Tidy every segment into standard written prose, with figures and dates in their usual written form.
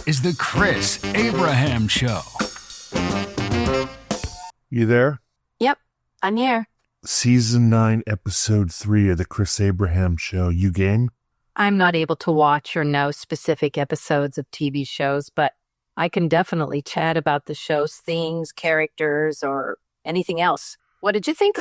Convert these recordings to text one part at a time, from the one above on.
is the Chris Abraham Show. You there? Yep, I'm here. Season 9, Episode 3 of the Chris Abraham Show. You game? I'm not able to watch or know specific episodes of TV shows, but I can definitely chat about the show's themes, characters, or anything else. What did you think?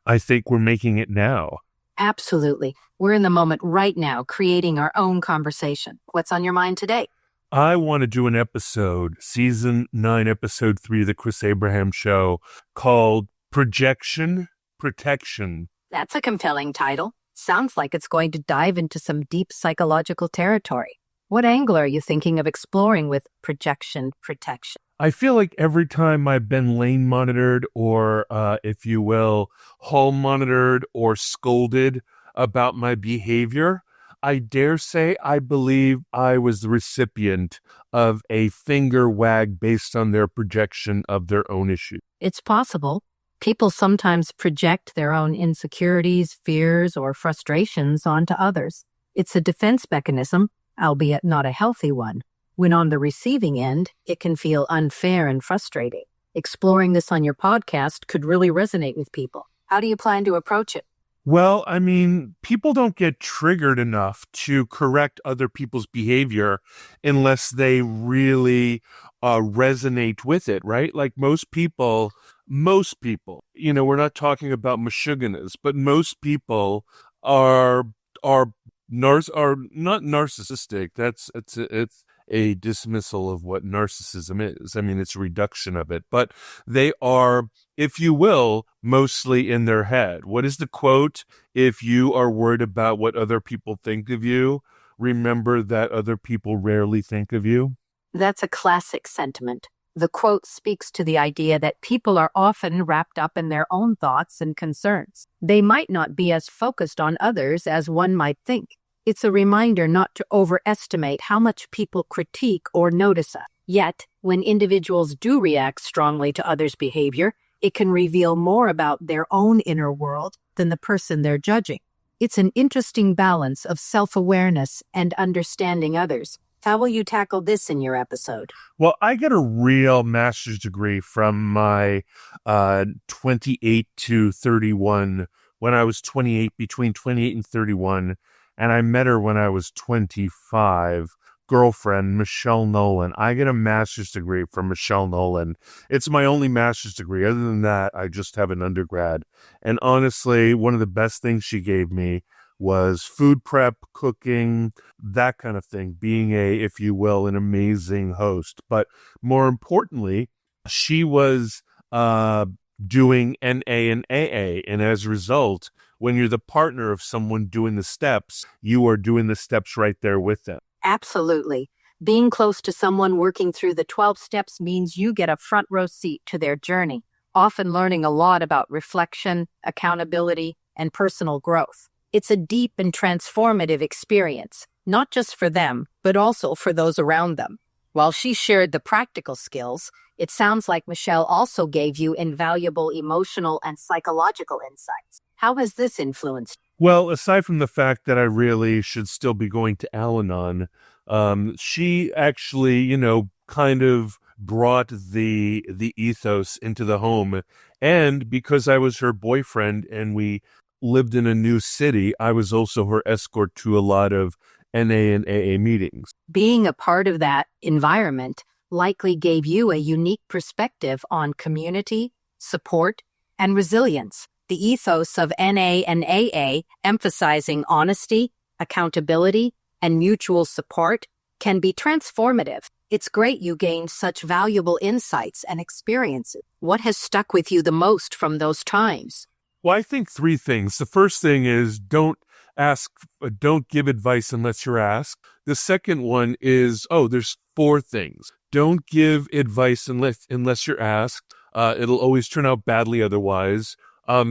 I think we're making it now. Absolutely. We're in the moment right now, creating our own conversation. What's on your mind today? I want to do an episode, Season 9, Episode 3 of the Chris Abraham Show, called Projection Protection. That's a compelling title. Sounds like it's going to dive into some deep psychological territory. What angle are you thinking of exploring with projection protection? I feel like every time I've been lane monitored or, if you will, hall monitored or scolded about my behavior, I dare say I believe I was the recipient of a finger wag based on their projection of their own issue. It's possible. People sometimes project their own insecurities, fears, or frustrations onto others. It's a defense mechanism, albeit not a healthy one. When on the receiving end, it can feel unfair and frustrating. Exploring this on your podcast could really resonate with people. How do you plan to approach it? Well, I mean, people don't get triggered enough to correct other people's behavior unless they really resonate with it, right? Like most people, we're not talking about Meshuggahs, but most people are not narcissistic. It's a dismissal of what narcissism is. I mean, it's a reduction of it, but they are, if you will, mostly in their head. What is the quote? If you are worried about what other people think of you, remember that other people rarely think of you. That's a classic sentiment. The quote speaks to the idea that people are often wrapped up in their own thoughts and concerns. They might not be as focused on others as one might think. It's a reminder not to overestimate how much people critique or notice us. Yet, when individuals do react strongly to others' behavior, it can reveal more about their own inner world than the person they're judging. It's an interesting balance of self-awareness and understanding others. How will you tackle this in your episode? Well, I got a real master's degree from my 28 to 31, when I was 28, between 28 and 31, and I met her when I was 25, girlfriend, Michelle Nolan. I get a master's degree from Michelle Nolan. It's my only master's degree. Other than that, I just have an undergrad. And honestly, one of the best things she gave me was food prep, cooking, that kind of thing, being if you will, an amazing host. But more importantly, she was doing NA and AA. And as a result, when you're the partner of someone doing the steps, you are doing the steps right there with them. Absolutely. Being close to someone working through the 12 steps means you get a front row seat to their journey, often learning a lot about reflection, accountability, and personal growth. It's a deep and transformative experience, not just for them, but also for those around them. While she shared the practical skills, it sounds like Michelle also gave you invaluable emotional and psychological insights. How has this influenced? Well, aside from the fact that I really should still be going to Al-Anon, she actually, kind of brought the ethos into the home. And because I was her boyfriend and we lived in a new city, I was also her escort to a lot of NA and AA meetings. Being a part of that environment likely gave you a unique perspective on community, support, and resilience. The ethos of NA and AA, emphasizing honesty, accountability, and mutual support, can be transformative. It's great you gained such valuable insights and experiences. What has stuck with you the most from those times? Well, I think three things. The first thing is don't give advice unless you're asked. The second one is, there's four things. Don't give advice unless you're asked. It'll always turn out badly otherwise.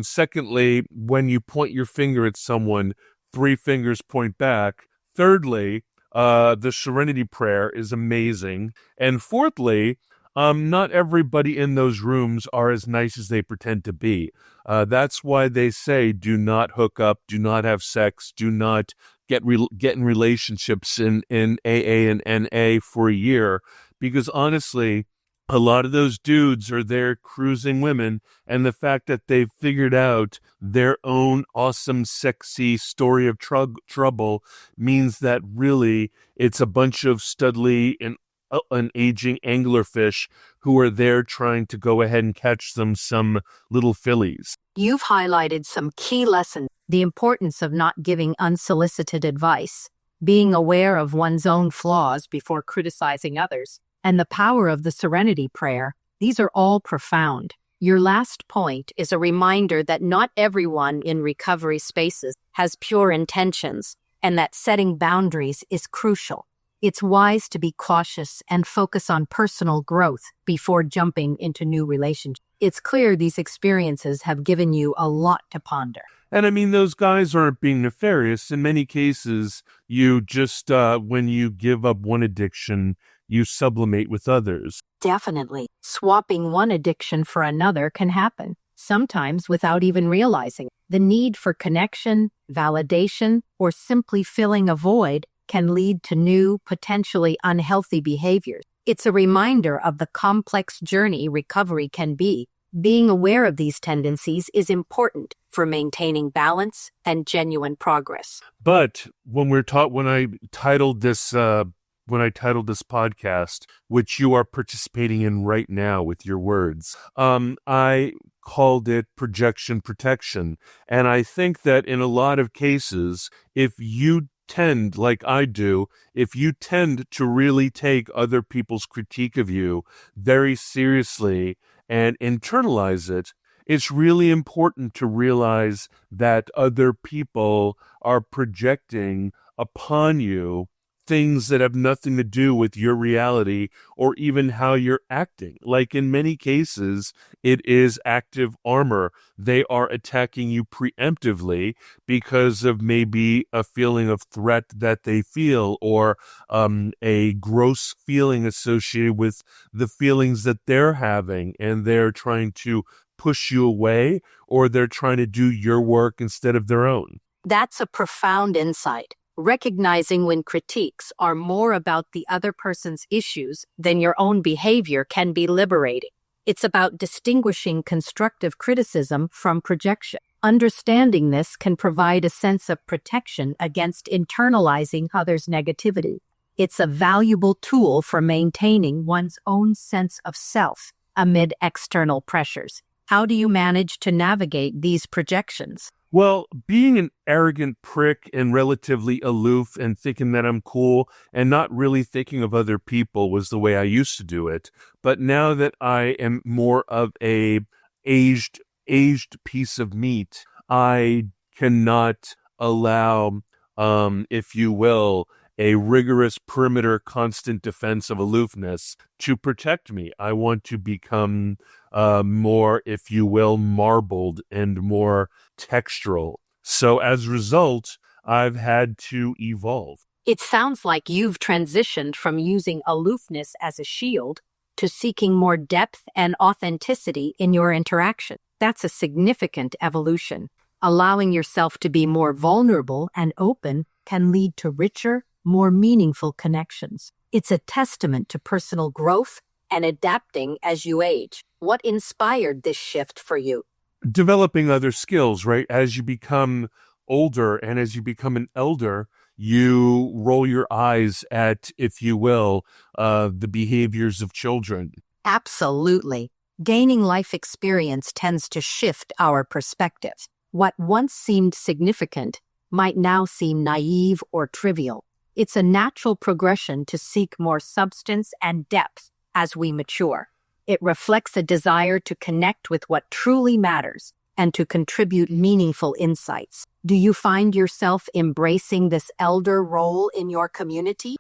Secondly, when you point your finger at someone, 3 fingers point back. Thirdly, the Serenity Prayer is amazing. And fourthly, not everybody in those rooms are as nice as they pretend to be. That's why they say do not hook up, do not have sex, do not get in relationships in AA and NA for a year, because honestly, a lot of those dudes are there cruising women, and the fact that they've figured out their own awesome, sexy story of trouble means that really it's a bunch of studly and an aging anglerfish who are there trying to go ahead and catch them some little fillies. You've highlighted some key lessons: the importance of not giving unsolicited advice, being aware of one's own flaws before criticizing others, and the power of the serenity prayer. These are all profound. Your last point is a reminder that not everyone in recovery spaces has pure intentions, and that setting boundaries is crucial. It's wise to be cautious and focus on personal growth before jumping into new relationships. It's clear these experiences have given you a lot to ponder. And I mean, those guys aren't being nefarious. In many cases, you just, when you give up one addiction, you sublimate with others. Definitely. Swapping one addiction for another can happen, sometimes without even realizing it. The need for connection, validation, or simply filling a void can lead to new, potentially unhealthy behaviors. It's a reminder of the complex journey recovery can be. Being aware of these tendencies is important for maintaining balance and genuine progress. But when I titled this podcast, which you are participating in right now with your words, I called it projection protection. And I think that in a lot of cases, if you tend, like I do, if you tend to really take other people's critique of you very seriously and internalize it, it's really important to realize that other people are projecting upon you things that have nothing to do with your reality or even how you're acting. Like in many cases, it is active armor. They are attacking you preemptively because of maybe a feeling of threat that they feel, or a gross feeling associated with the feelings that they're having, and they're trying to push you away, or they're trying to do your work instead of their own. That's a profound insight. Recognizing when critiques are more about the other person's issues than your own behavior can be liberating. It's about distinguishing constructive criticism from projection. Understanding this can provide a sense of protection against internalizing others' negativity. It's a valuable tool for maintaining one's own sense of self amid external pressures. How do you manage to navigate these projections? Well, being an arrogant prick and relatively aloof and thinking that I'm cool and not really thinking of other people was the way I used to do it. But now that I am more of a aged piece of meat, I cannot allow, if you will, a rigorous perimeter, constant defense of aloofness to protect me. I want to become more, if you will, marbled and more textural. So as a result, I've had to evolve. It sounds like you've transitioned from using aloofness as a shield to seeking more depth and authenticity in your interaction. That's a significant evolution. Allowing yourself to be more vulnerable and open can lead to richer, more meaningful connections. It's a testament to personal growth and adapting as you age. What inspired this shift for you? Developing other skills, right? As you become older and as you become an elder, you roll your eyes at, if you will, the behaviors of children. Absolutely. Gaining life experience tends to shift our perspective. What once seemed significant might now seem naive or trivial. It's a natural progression to seek more substance and depth as we mature. It reflects a desire to connect with what truly matters and to contribute meaningful insights. Do you find yourself embracing this elder role in your community?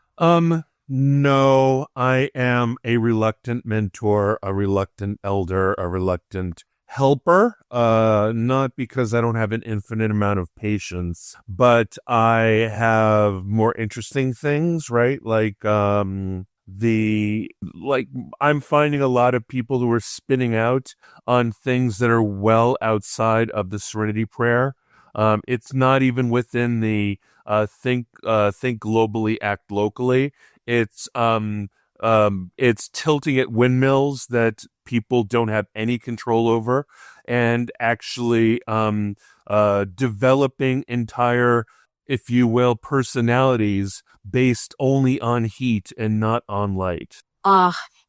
No, I am a reluctant mentor, a reluctant elder, a reluctant helper, not because I don't have an infinite amount of patience, but I have more interesting things, right? I'm finding a lot of people who are spinning out on things that are well outside of the Serenity Prayer. It's not even within the think globally, act locally. It's tilting at windmills that people don't have any control over, and actually developing entire, if you will, personalities based only on heat and not on light.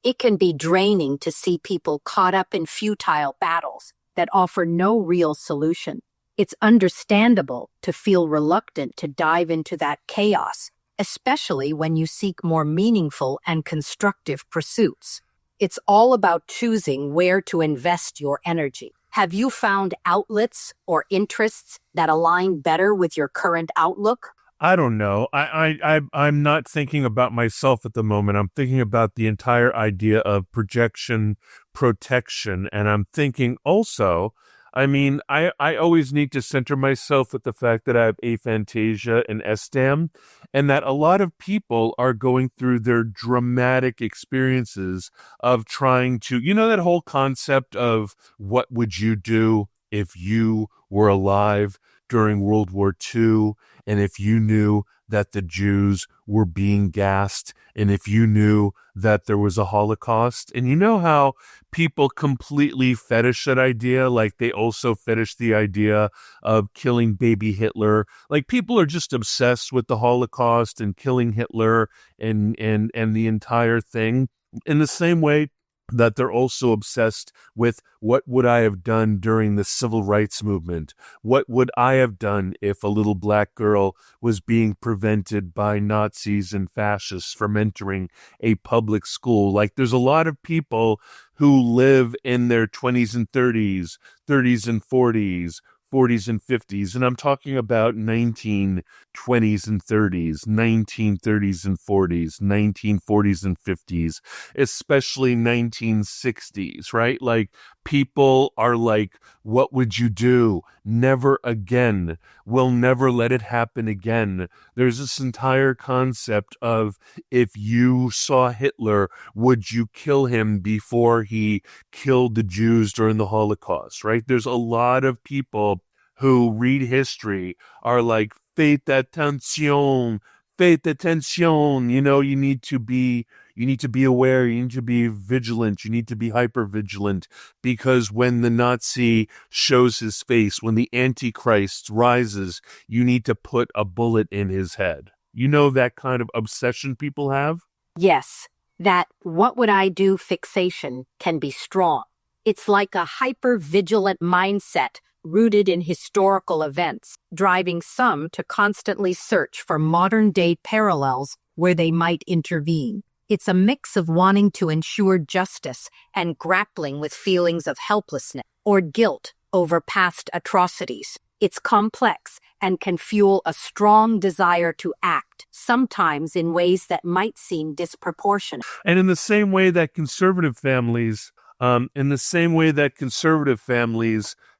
It can be draining to see people caught up in futile battles that offer no real solution. It's understandable to feel reluctant to dive into that chaos, especially when you seek more meaningful and constructive pursuits. It's all about choosing where to invest your energy. Have you found outlets or interests that align better with your current outlook? I don't know. I'm not thinking about myself at the moment. I'm thinking about the entire idea of projection protection. And I'm thinking also, I mean, I always need to center myself with the fact that I have aphantasia and SDAM, and that a lot of people are going through their dramatic experiences of trying to, that whole concept of what would you do if you were alive during World War II, and if you knew that the Jews were being gassed, and if you knew that there was a Holocaust. And you know how people completely fetish that idea, like they also fetish the idea of killing baby Hitler. Like people are just obsessed with the Holocaust and killing Hitler and the entire thing. In the same way that they're also obsessed with what would I have done during the civil rights movement? What would I have done if a little black girl was being prevented by Nazis and fascists from entering a public school? Like there's a lot of people who live in their 20s and 30s, 30s and 40s and 50s, and I'm talking about 1920s and 30s, 1930s and 40s, 1940s and 50s, especially 1960s, right? Like people are like, what would you do? Never again. We'll never let it happen again. There's this entire concept of if you saw Hitler, would you kill him before he killed the Jews during the Holocaust, right? There's a lot of people who read history are like, faites attention, faites attention. You need to be aware, you need to be vigilant, you need to be hyper vigilant, because when the Nazi shows his face, when the Antichrist rises, you need to put a bullet in his head. You know that kind of obsession people have? Yes, that what would I do fixation can be strong. It's like a hyper-vigilant mindset rooted in historical events, driving some to constantly search for modern-day parallels where they might intervene. It's a mix of wanting to ensure justice and grappling with feelings of helplessness or guilt over past atrocities. It's complex and can fuel a strong desire to act, sometimes in ways that might seem disproportionate. And in the same way that conservative families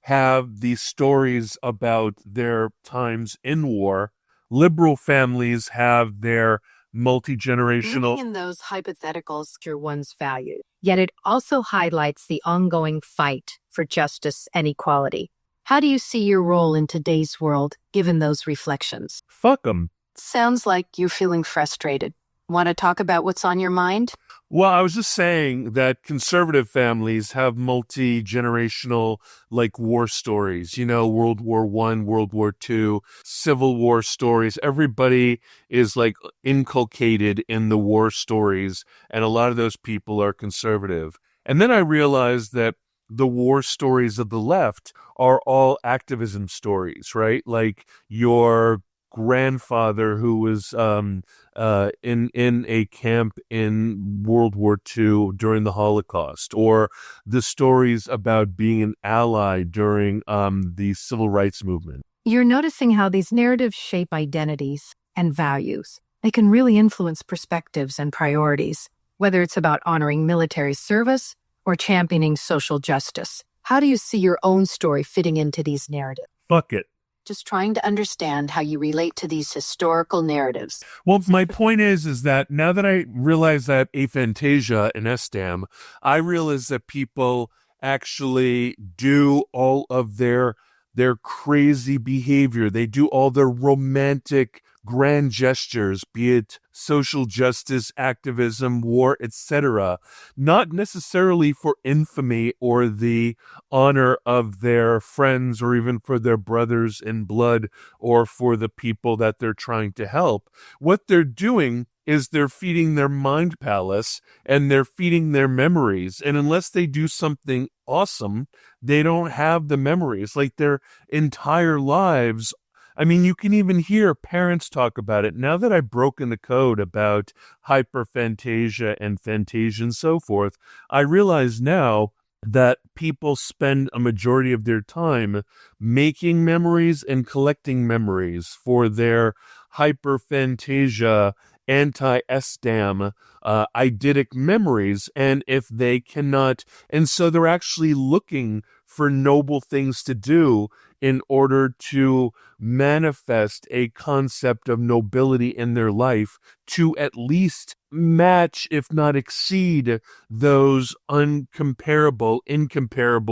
have these stories about their times in war, liberal families have their multi-generational. Many in those hypotheticals are one's value. Yet it also highlights the ongoing fight for justice and equality. How do you see your role in today's world, given those reflections? Fuck them. Sounds like you're feeling frustrated. Want to talk about what's on your mind? Well, I was just saying that conservative families have multi-generational, like, war stories, World War I, World War II, Civil War stories. Everybody is like inculcated in the war stories, and a lot of those people are conservative. And then I realized that the war stories of the left are all activism stories, right? Like your grandfather who was in a camp in World War II during the Holocaust, or the stories about being an ally during the civil rights movement. You're noticing how these narratives shape identities and values. They can really influence perspectives and priorities, whether it's about honoring military service or championing social justice. How do you see your own story fitting into these narratives? Fuck it. Just trying to understand how you relate to these historical narratives. Well, my point is that now that I realize that aphantasia and SDAM, I realize that people actually do all of their crazy behavior. They do all their romantic grand gestures, be it social justice, activism, war, etc., not necessarily for infamy or the honor of their friends or even for their brothers in blood or for the people that they're trying to help. What they're doing is they're feeding their mind palace and they're feeding their memories. And unless they do something awesome, they don't have the memories. Like their entire lives. I mean, you can even hear parents talk about it. Now that I've broken the code about hyperphantasia and phantasia and so forth, I realize now that people spend a majority of their time making memories and collecting memories for their hyperphantasia, anti-SDAM, eidetic memories. And if they cannot, and so they're actually looking for noble things to do in order to manifest a concept of nobility in their life to at least match, if not exceed, those incomparable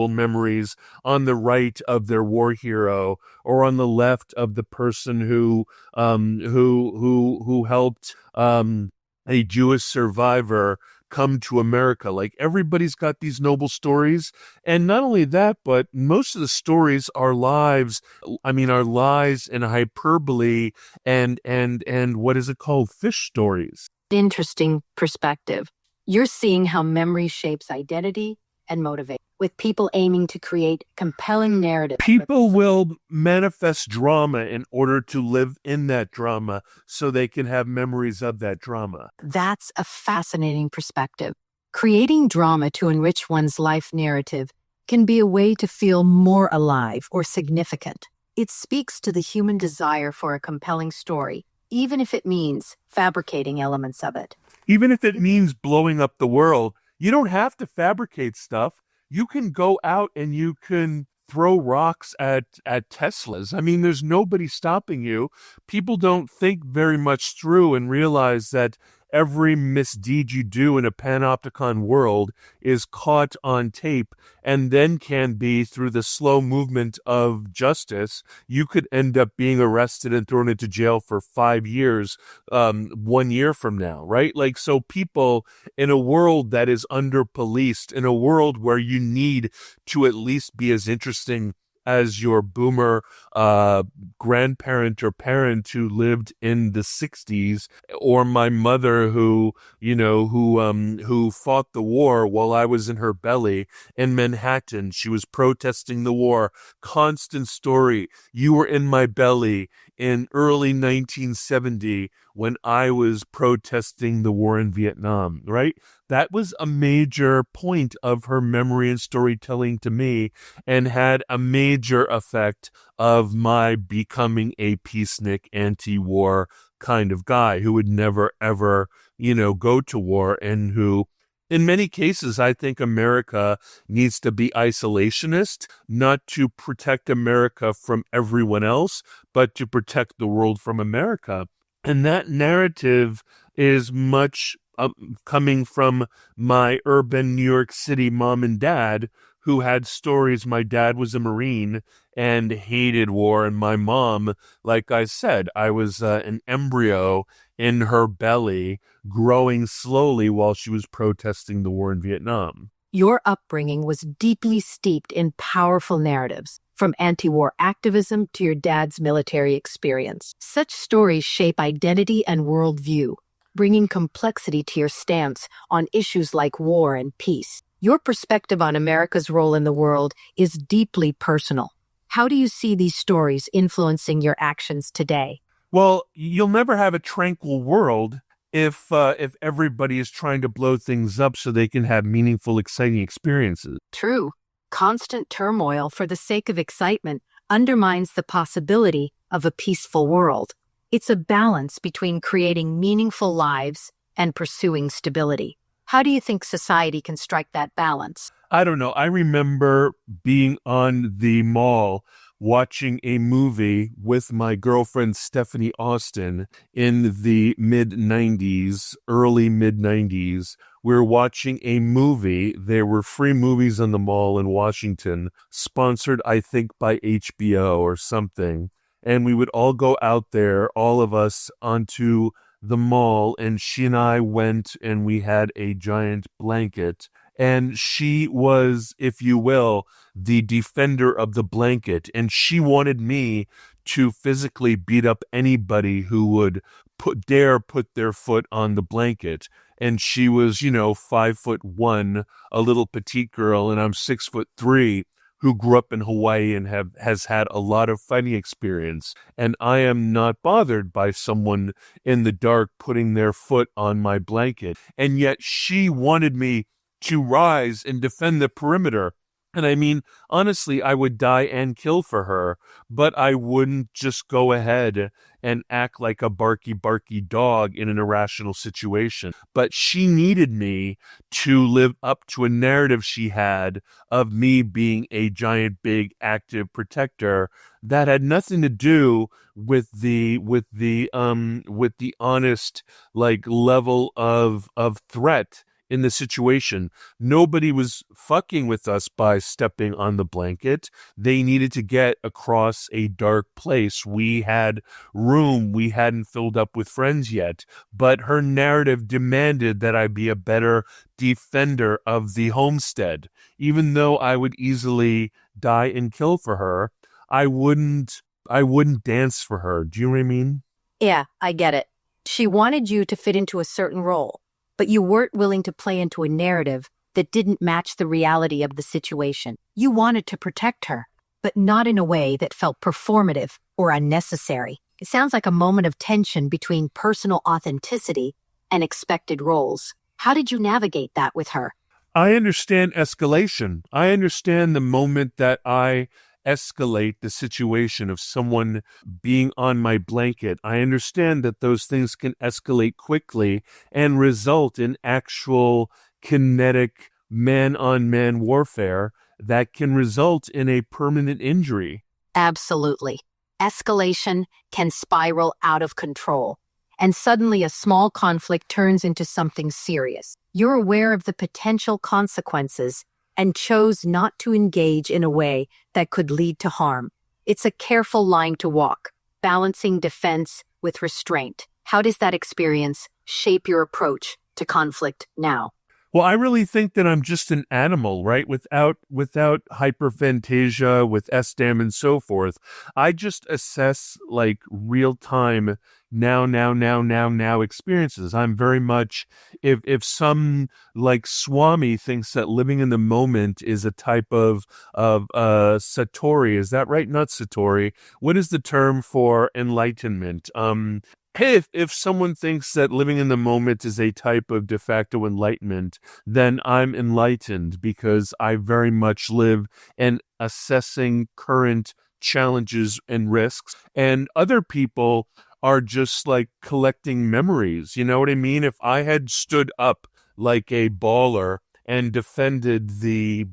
memories on the right of their war hero or on the left of the person who helped a Jewish survivor come to America. Like everybody's got these noble stories. And not only that, but most of the stories are lies and hyperbole and what is it called? Fish stories. Interesting perspective. You're seeing how memory shapes identity and motivate, with people aiming to create compelling narratives. People will manifest drama in order to live in that drama so they can have memories of that drama. That's a fascinating perspective. Creating drama to enrich one's life narrative can be a way to feel more alive or significant. It speaks to the human desire for a compelling story, even if it means fabricating elements of it. Even if it means blowing up the world, you don't have to fabricate stuff. You can go out and you can throw rocks at Teslas. I mean, there's nobody stopping you. People don't think very much through and realize that every misdeed you do in a panopticon world is caught on tape and then can be, through the slow movement of justice, you could end up being arrested and thrown into jail for 5 years, 1 year from now, right? Like, so people in a world that is under-policed, in a world where you need to at least be as interesting as your boomer grandparent or parent who lived in the 60s, or my mother who fought the war while I was in her belly in Manhattan. She was protesting the war. Constant story. You were in my belly in early 1970 when I was protesting the war in Vietnam, right? That was a major point of her memory and storytelling to me, and had a major effect of my becoming a peacenik, anti-war kind of guy who would never, ever, go to war, and who, in many cases, I think America needs to be isolationist, not to protect America from everyone else, but to protect the world from America. And that narrative is much coming from my urban New York City mom and dad, who had stories. My dad was a Marine and hated war, and my mom, like I said, I was an embryo in her belly, growing slowly while she was protesting the war in Vietnam. Your upbringing was deeply steeped in powerful narratives, from anti-war activism to your dad's military experience. Such stories shape identity and worldview, bringing complexity to your stance on issues like war and peace. Your perspective on America's role in the world is deeply personal. How do you see these stories influencing your actions today? Well, you'll never have a tranquil world if everybody is trying to blow things up so they can have meaningful, exciting experiences. True. Constant turmoil for the sake of excitement undermines the possibility of a peaceful world. It's a balance between creating meaningful lives and pursuing stability. How do you think society can strike that balance? I don't know. I remember being on the mall watching a movie with my girlfriend Stephanie Austin in the early mid 90s. We were watching a movie. There were free movies on the mall in Washington, sponsored, I think, by HBO or something. and we would all go out there, all of us, onto the mall, and she and I went and we had a giant blanket. And she was, if you will, the defender of the blanket. And she wanted me to physically beat up anybody who would dare put their foot on the blanket. And she was, 5'1", a little petite girl, and I'm 6'3", who grew up in Hawaii and has had a lot of fighting experience. And I am not bothered by someone in the dark putting their foot on my blanket. And yet she wanted me to rise and defend the perimeter. And I mean, honestly, I would die and kill for her, but I wouldn't just go ahead and act like a barky dog in an irrational situation. But she needed me to live up to a narrative she had of me being a giant, big, active protector that had nothing to do with the honest, level of threat in the situation. Nobody was fucking with us by stepping on the blanket. They needed to get across a dark place. We had room. We hadn't filled up with friends yet, but her narrative demanded that I be a better defender of the homestead. Even though I would easily die and kill for her, I wouldn't dance for her. Do you know what I mean? Yeah, I get it. She wanted you to fit into a certain role, but you weren't willing to play into a narrative that didn't match the reality of the situation. You wanted to protect her, but not in a way that felt performative or unnecessary. It sounds like a moment of tension between personal authenticity and expected roles. How did you navigate that with her? I understand escalation. I understand the moment that I escalate the situation of someone being on my blanket. I understand that those things can escalate quickly and result in actual kinetic man-on-man warfare that can result in a permanent injury. Absolutely. Escalation can spiral out of control, and suddenly a small conflict turns into something serious. You're aware of the potential consequences and chose not to engage in a way that could lead to harm. It's a careful line to walk, balancing defense with restraint. How does that experience shape your approach to conflict now? Well, I really think that I'm just an animal, right? Without hyperphantasia, with SDAM and so forth. I just assess real time now experiences. I'm very much, if some Swami thinks that living in the moment is a type of Satori, is that right? Not Satori. What is the term for enlightenment? If someone thinks that living in the moment is a type of de facto enlightenment, then I'm enlightened because I very much live in assessing current challenges and risks. And other people are just collecting memories. You know what I mean? If I had stood up like a baller and defended the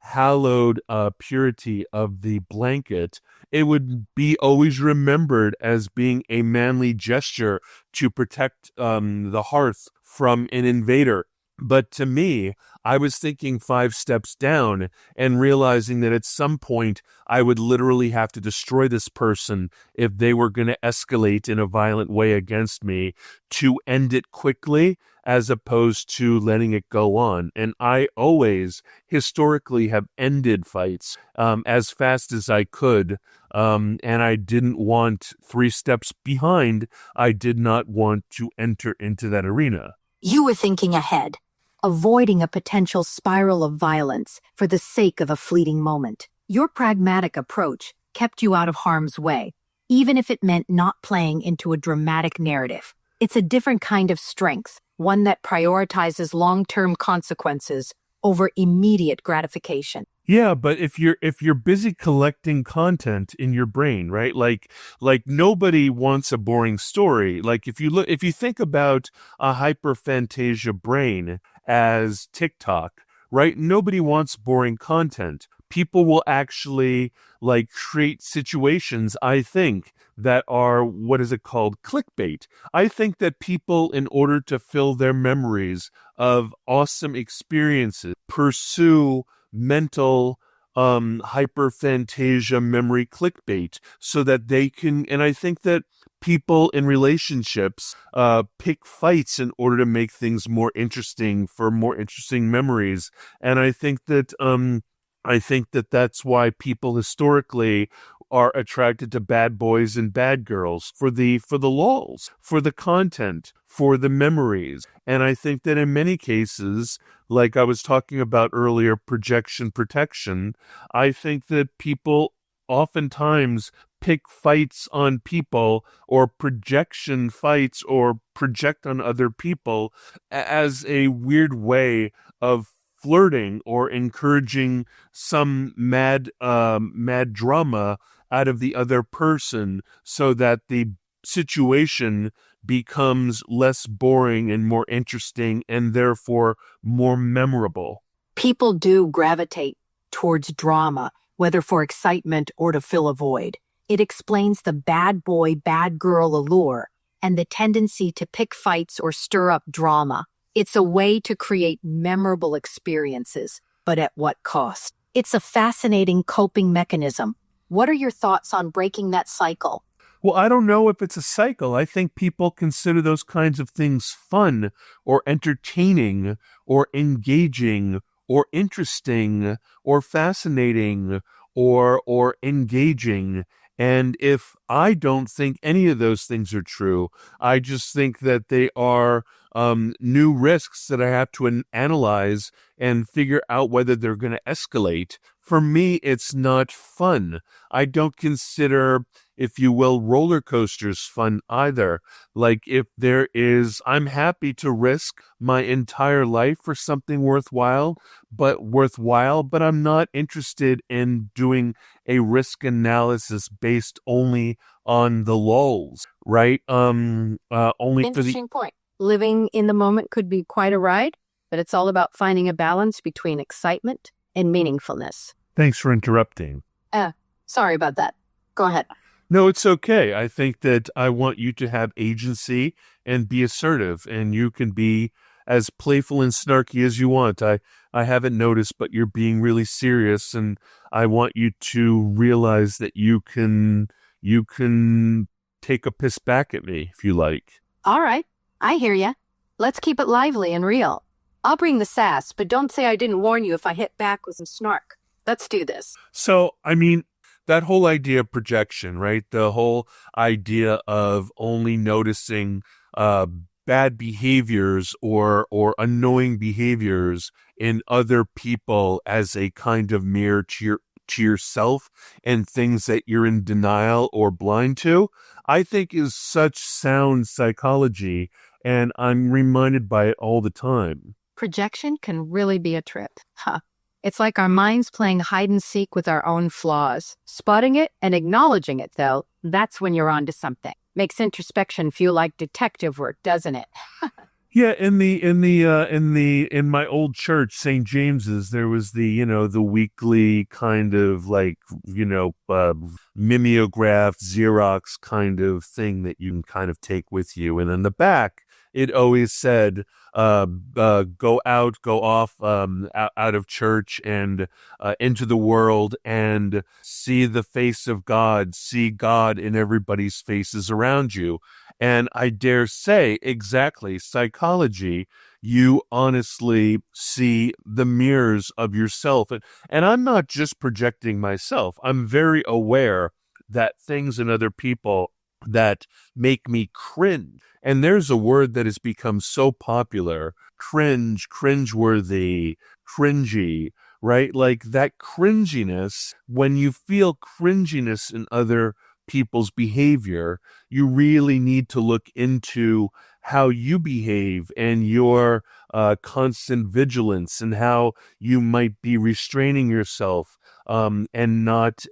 hallowed purity of the blanket, it would be always remembered as being a manly gesture to protect the hearth from an invader. But to me, I was thinking 5 steps down and realizing that at some point I would literally have to destroy this person if they were going to escalate in a violent way against me, to end it quickly as opposed to letting it go on. And I always historically have ended fights as fast as I could. And I didn't want 3 steps behind. I did not want to enter into that arena. You were thinking ahead, avoiding a potential spiral of violence for the sake of a fleeting moment. Your pragmatic approach kept you out of harm's way, even if it meant not playing into a dramatic narrative. It's a different kind of strength, one that prioritizes long-term consequences over immediate gratification. Yeah, but if you're busy collecting content in your brain, right? Like nobody wants a boring story. If you think about a hyperphantasia brain as TikTok, right? Nobody wants boring content. People will actually create situations, I think, that are, what is it called? Clickbait. I think that people, in order to fill their memories of awesome experiences, pursue mental hyperphantasia memory clickbait so that they can, and I think that people in relationships pick fights in order to make things more interesting for more interesting memories. And I think that that's why people historically are attracted to bad boys and bad girls for the lulz, for the content, for the memories. And I think that in many cases, like I was talking about earlier, projection protection, I think that people oftentimes pick fights on people or projection fights or project on other people as a weird way of flirting or encouraging some mad drama out of the other person so that the situation becomes less boring and more interesting and therefore more memorable. People do gravitate towards drama, whether for excitement or to fill a void. It explains the bad boy, bad girl allure and the tendency to pick fights or stir up drama. It's a way to create memorable experiences, but at what cost? It's a fascinating coping mechanism. What are your thoughts on breaking that cycle? Well, I don't know if it's a cycle. I think people consider those kinds of things fun or entertaining or engaging or interesting or fascinating or engaging. And if I don't think any of those things are true, I just think that they are new risks that I have to analyze and figure out whether they're going to escalate. For me, it's not fun. I don't consider, if you will, roller coasters fun either. Like if there is, I'm happy to risk my entire life for something worthwhile, but I'm not interested in doing a risk analysis based only on the lulz, right? Only Interesting point. Living in the moment could be quite a ride, but it's all about finding a balance between excitement and meaningfulness. Thanks for interrupting. Sorry about that. Go ahead. No, it's okay. I think that I want you to have agency and be assertive, and you can be as playful and snarky as you want. I haven't noticed, but you're being really serious, and I want you to realize that you can take a piss back at me if you like. All right. I hear ya. Let's keep it lively and real. I'll bring the sass, but don't say I didn't warn you if I hit back with some snark. Let's do this. So, I mean, that whole idea of projection, right? The whole idea of only noticing bad behaviors or annoying behaviors in other people as a kind of mirror to yourself and things that you're in denial or blind to, I think is such sound psychology, and I'm reminded by it all the time. Projection can really be a trip. It's like our minds playing hide and seek with our own flaws. Spotting it and acknowledging it, though, that's when you're onto something. Makes introspection feel like detective work, doesn't it? Yeah, in my old church, St. James's, there was the weekly kind of mimeograph Xerox kind of thing that you can kind of take with you, and in the back it always said, go off out of church and into the world and see the face of God, see God in everybody's faces around you. And I dare say, exactly, psychology, you honestly see the mirrors of yourself. And I'm not just projecting myself. I'm very aware that things in other people that make me cringe. And there's a word that has become so popular, cringe, cringeworthy, cringy, right? Like that cringiness, when you feel cringiness in other people's behavior, you really need to look into how you behave and your constant vigilance and how you might be restraining yourself and not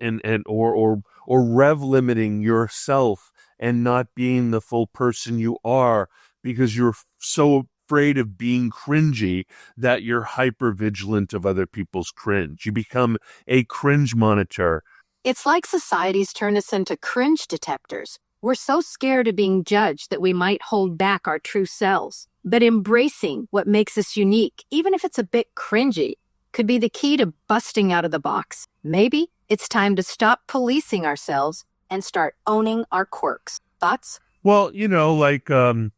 or rev limiting yourself and not being the full person you are because you're so afraid of being cringy that you're hyper vigilant of other people's cringe. You become a cringe monitor. It's like society's turned us into cringe detectors. We're so scared of being judged that we might hold back our true selves. But embracing what makes us unique, even if it's a bit cringy, could be the key to busting out of the box. Maybe it's time to stop policing ourselves and start owning our quirks. Thoughts? Well, the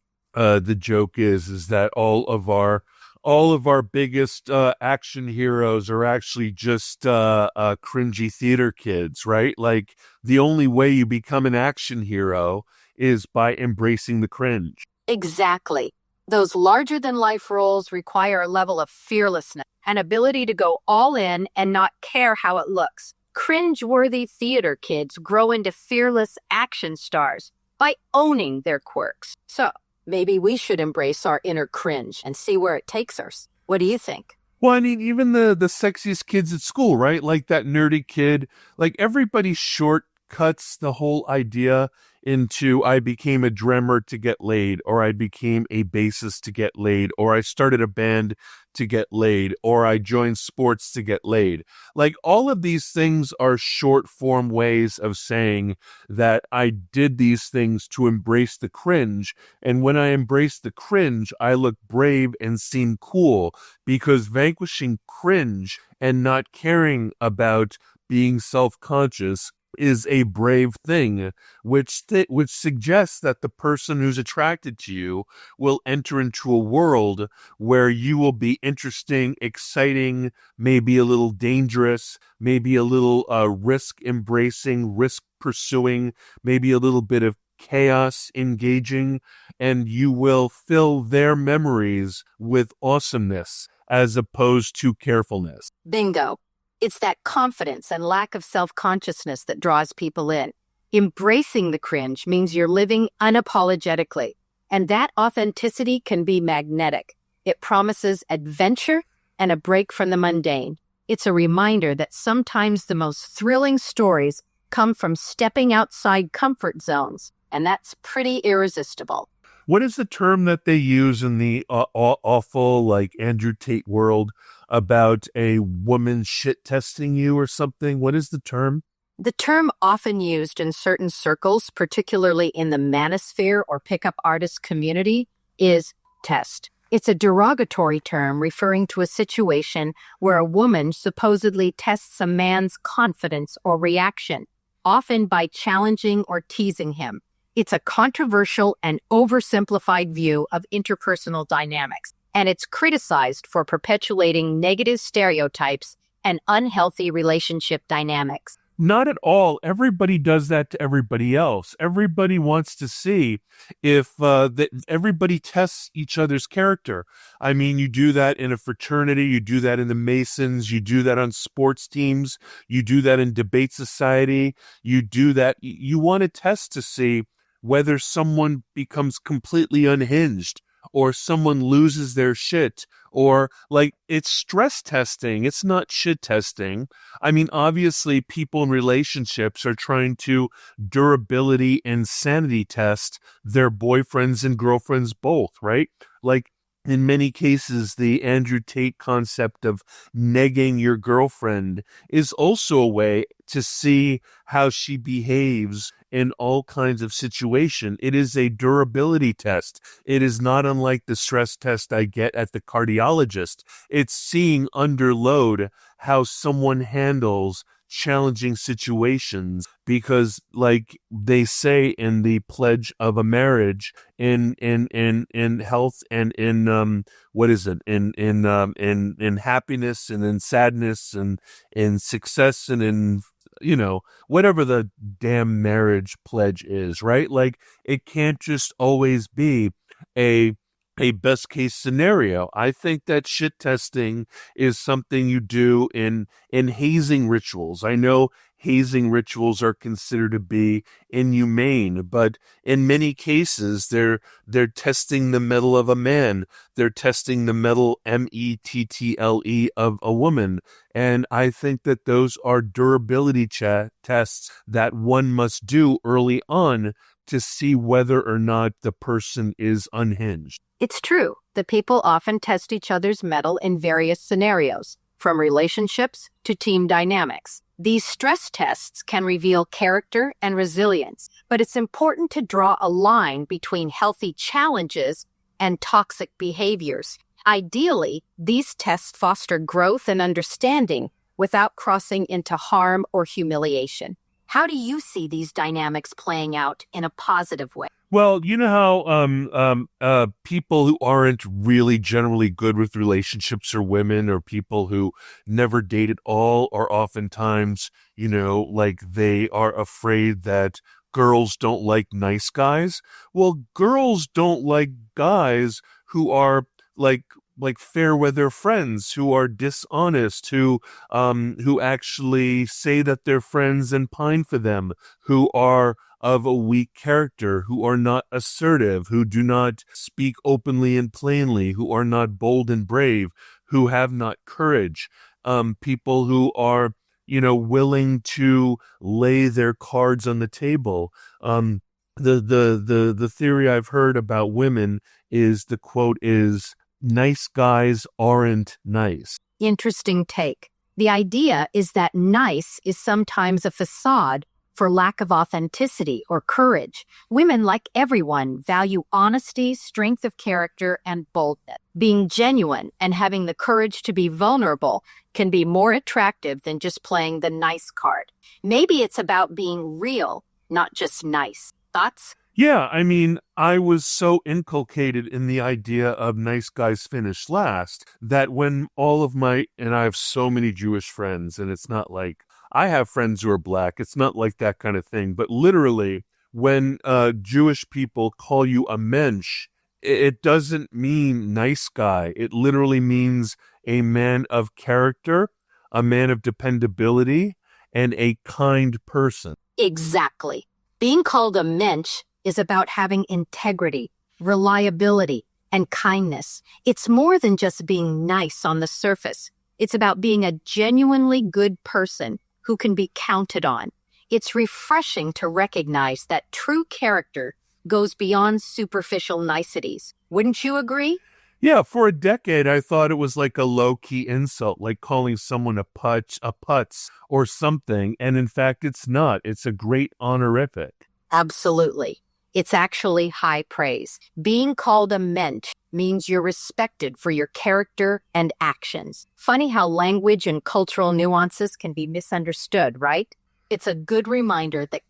joke is that all of our biggest action heroes are actually just cringy theater kids, right? Like the only way you become an action hero is by embracing the cringe. Exactly. Those larger-than-life roles require a level of fearlessness, an ability to go all in and not care how it looks. Cringe-worthy theater kids grow into fearless action stars by owning their quirks. So, maybe we should embrace our inner cringe and see where it takes us. What do you think? Well, I mean, even the sexiest kids at school, right? Like that nerdy kid, like everybody shortcuts the whole idea into I became a drummer to get laid, or I became a bassist to get laid, or I started a band to get laid, or I joined sports to get laid. Like all of these things are short form ways of saying that I did these things to embrace the cringe. And when I embrace the cringe, I look brave and seem cool, because vanquishing cringe and not caring about being self-conscious is a brave thing, which suggests that the person who's attracted to you will enter into a world where you will be interesting, exciting, maybe a little dangerous, maybe a little risk embracing, risk pursuing, maybe a little bit of chaos engaging, and you will fill their memories with awesomeness as opposed to carefulness. Bingo. It's that confidence and lack of self-consciousness that draws people in. Embracing the cringe means you're living unapologetically, and that authenticity can be magnetic. It promises adventure and a break from the mundane. It's a reminder that sometimes the most thrilling stories come from stepping outside comfort zones, and that's pretty irresistible. What is the term that they use in the awful, like Andrew Tate world about a woman shit testing you or something? What is the term? The term often used in certain circles, particularly in the manosphere or pickup artist community, is test. It's a derogatory term referring to a situation where a woman supposedly tests a man's confidence or reaction, often by challenging or teasing him. It's a controversial and oversimplified view of interpersonal dynamics, and it's criticized for perpetuating negative stereotypes and unhealthy relationship dynamics. Not at all. Everybody does that to everybody else. Everybody wants to see if that everybody tests each other's character. I mean, you do that in a fraternity, you do that in the Masons, you do that on sports teams, you do that in debate society, you do that. You want to test to see whether someone becomes completely unhinged or someone loses their shit, or like it's stress testing. It's not shit testing. I mean, obviously people in relationships are trying to durability and sanity test their boyfriends and girlfriends both, right? Like in many cases, the Andrew Tate concept of negging your girlfriend is also a way to see how she behaves in all kinds of situations. It is a durability test. It is not unlike the stress test I get at the cardiologist. It's seeing under load how someone handles challenging situations, because like they say in the pledge of a marriage, in health and in what is it, in happiness and in sadness and in success and in whatever the damn marriage pledge is, right? Like it can't just always be a best case scenario. I think that shit testing is something you do in hazing rituals. I know hazing rituals are considered to be inhumane, but in many cases they're testing the mettle of a man. They're testing the mettle, mettle, of a woman. And I think that those are durability tests that one must do early on to see whether or not the person is unhinged. It's true that people often test each other's mettle in various scenarios, from relationships to team dynamics. These stress tests can reveal character and resilience, but it's important to draw a line between healthy challenges and toxic behaviors. Ideally, these tests foster growth and understanding without crossing into harm or humiliation. How do you see these dynamics playing out in a positive way? Well, you know how people who aren't really generally good with relationships, or women, or people who never date at all, are oftentimes, like they are afraid that girls don't like nice guys. Well, girls don't like guys who are like fair weather friends, who are dishonest, who actually say that they're friends and pine for them, who are of a weak character, who are not assertive, who do not speak openly and plainly, who are not bold and brave, who have not courage, people who are, willing to lay their cards on the table. The theory I've heard about women is, the quote is, nice guys aren't nice. Interesting take. The idea is that nice is sometimes a facade for lack of authenticity or courage. Women, like everyone, value honesty, strength of character, and boldness. Being genuine and having the courage to be vulnerable can be more attractive than just playing the nice card. Maybe it's about being real, not just nice. Thoughts? Yeah, I mean, I was so inculcated in the idea of nice guys finish last that when and I have so many Jewish friends, and it's not like I have friends who are black, it's not like that kind of thing, but literally when Jewish people call you a mensch, it doesn't mean nice guy. It literally means a man of character, a man of dependability, and a kind person. Exactly. Being called a mensch is about having integrity, reliability, and kindness. It's more than just being nice on the surface. It's about being a genuinely good person who can be counted on. It's refreshing to recognize that true character goes beyond superficial niceties. Wouldn't you agree? Yeah, for a decade, I thought it was like a low-key insult, like calling someone a putz, or something. And in fact, it's not. It's a great honorific. Absolutely. It's actually high praise. Being called a mensch means you're respected for your character and actions. Funny how language and cultural nuances can be misunderstood, right? It's a good reminder that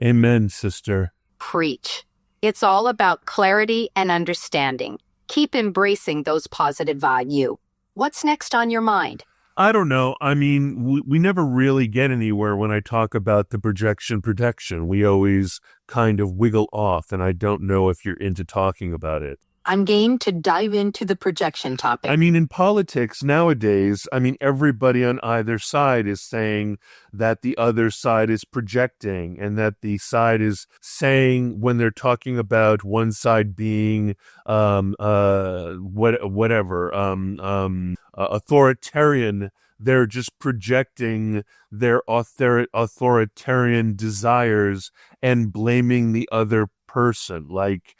Amen, sister. Preach. It's all about clarity and understanding. Keep embracing those positive values. What's next on your mind? I don't know. I mean, we never really get anywhere when I talk about the protection. We always kind of wiggle off, and I don't know if you're into talking about it. I'm game to dive into the projection topic. I mean, in politics nowadays, everybody on either side is saying that the other side is projecting, and that the side is saying, when they're talking about one side being authoritarian, they're just projecting their authoritarian desires and blaming the other person. Like,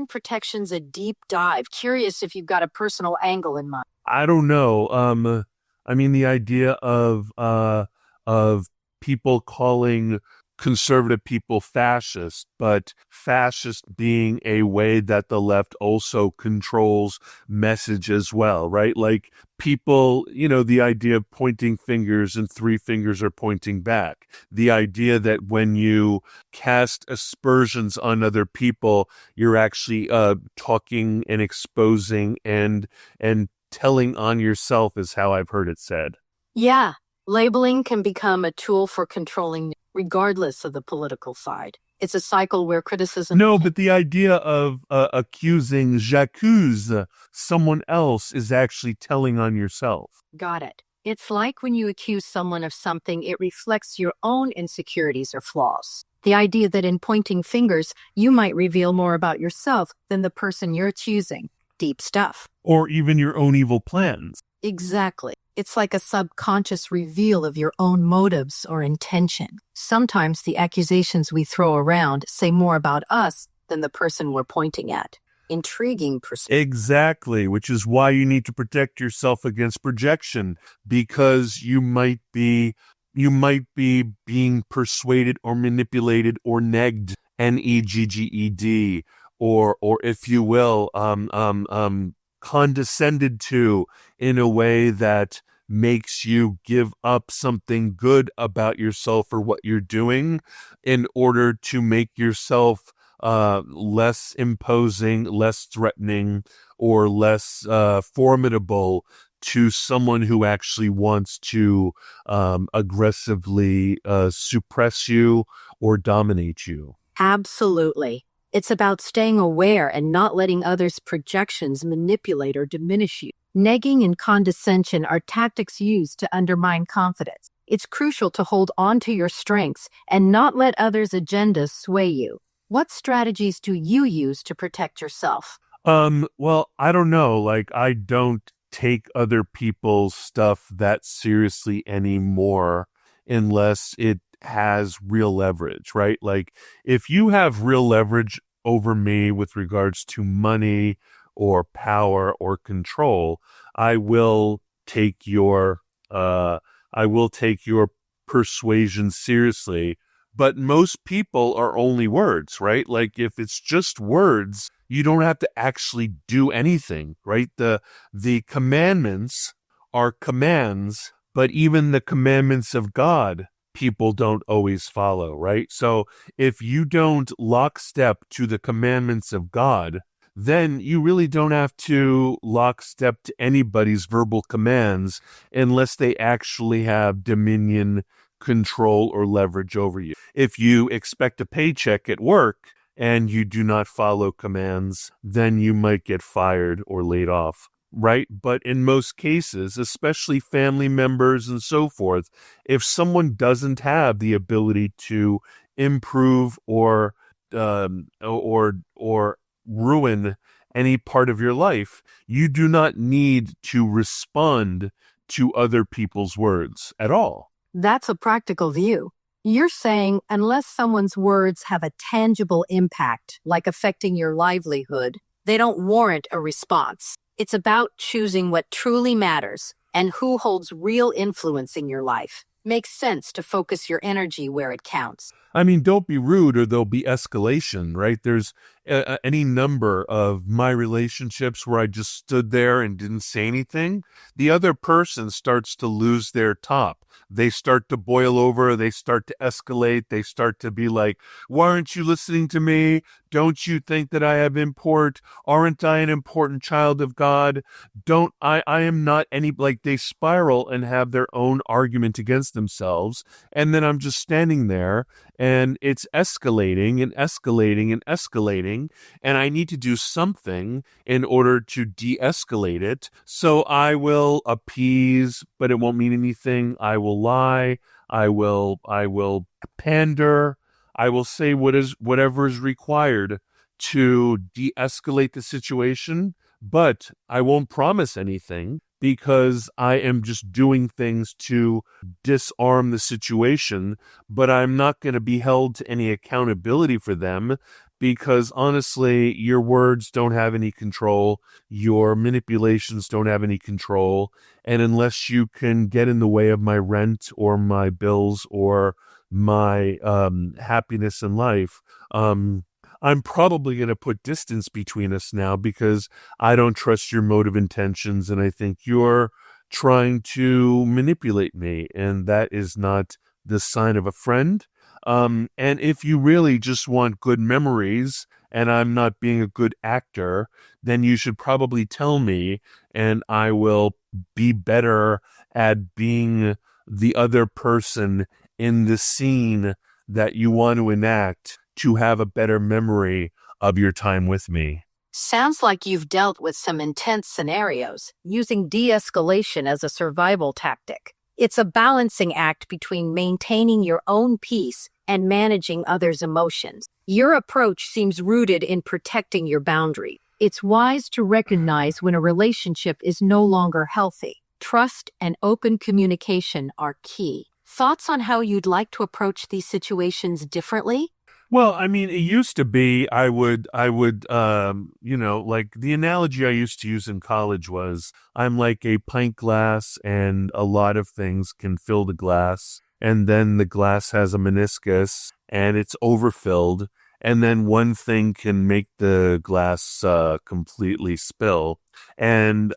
Protection's a deep dive. Curious if you've got a personal angle in mind. I don't know. The idea of people calling conservative people fascist, but fascist being a way that the left also controls message as well, right? Like people, the idea of pointing fingers and three fingers are pointing back. The idea that when you cast aspersions on other people, you're actually talking and exposing and telling on yourself, is how I've heard it said. Yeah, labeling can become a tool for controlling regardless of the political side. It's a cycle where criticism... No, but the idea of j'accuse someone else is actually telling on yourself. Got it. It's like when you accuse someone of something, it reflects your own insecurities or flaws. The idea that in pointing fingers, you might reveal more about yourself than the person you're accusing. Deep stuff. Or even your own evil plans. Exactly. It's like a subconscious reveal of your own motives or intention. Sometimes the accusations we throw around say more about us than the person we're pointing at. Intriguing perspective. Exactly, which is why you need to protect yourself against projection, because you might be being persuaded or manipulated or negged, negged, or if you will, condescended to in a way that makes you give up something good about yourself or what you're doing in order to make yourself less imposing, less threatening, or less formidable to someone who actually wants to aggressively suppress you or dominate you. Absolutely. It's about staying aware and not letting others' projections manipulate or diminish you. Negging and condescension are tactics used to undermine confidence. It's crucial to hold on to your strengths and not let others' agendas sway you. What strategies do you use to protect yourself? Well, I don't know. Like, I don't take other people's stuff that seriously anymore unless it has real leverage, right? Like, if you have real leverage over me with regards to money or power or control, I will take your persuasion seriously. But most people are only words, right? Like, if it's just words, you don't have to actually do anything, right? The commandments are commands, but even the commandments of God, people don't always follow, right? So if you don't lockstep to the commandments of God, then you really don't have to lockstep to anybody's verbal commands unless they actually have dominion, control, or leverage over you. If you expect a paycheck at work and you do not follow commands, then you might get fired or laid off, right? But in most cases, especially family members and so forth, if someone doesn't have the ability to improve or ruin any part of your life, you do not need to respond to other people's words at all. That's a practical view. You're saying unless someone's words have a tangible impact, like affecting your livelihood, they don't warrant a response. It's about choosing what truly matters and who holds real influence in your life. Makes sense to focus your energy where it counts. I mean, don't be rude or there'll be escalation, right? There's any number of my relationships where I just stood there and didn't say anything. The other person starts to lose their top. They start to boil over. They start to escalate. They start to be like, why aren't you listening to me? Don't you think that I have import? Aren't I an important child of God? I am not any, like, they spiral and have their own argument against themselves. And then I'm just standing there and it's escalating and escalating and escalating. And I need to do something in order to de-escalate it. So I will appease, but it won't mean anything. I will lie. I will pander. I will say whatever is required to de-escalate the situation, but I won't promise anything because I am just doing things to disarm the situation, but I'm not going to be held to any accountability for them because honestly, your words don't have any control. Your manipulations don't have any control. And unless you can get in the way of my rent or my bills or my happiness in life, I'm probably going to put distance between us now because I don't trust your motive intentions and I think you're trying to manipulate me, and that is not the sign of a friend. And if you really just want good memories and I'm not being a good actor, then you should probably tell me and I will be better at being the other person in the scene that you want to enact to have a better memory of your time with me. Sounds like you've dealt with some intense scenarios, using de-escalation as a survival tactic. It's a balancing act between maintaining your own peace and managing others' emotions. Your approach seems rooted in protecting your boundary. It's wise to recognize when a relationship is no longer healthy. Trust and open communication are key. Thoughts on how you'd like to approach these situations differently? Well, I mean, it used to be I would, like the analogy I used to use in college was I'm like a pint glass and a lot of things can fill the glass. And then the glass has a meniscus and it's overfilled. and then one thing can make the glass completely spill. And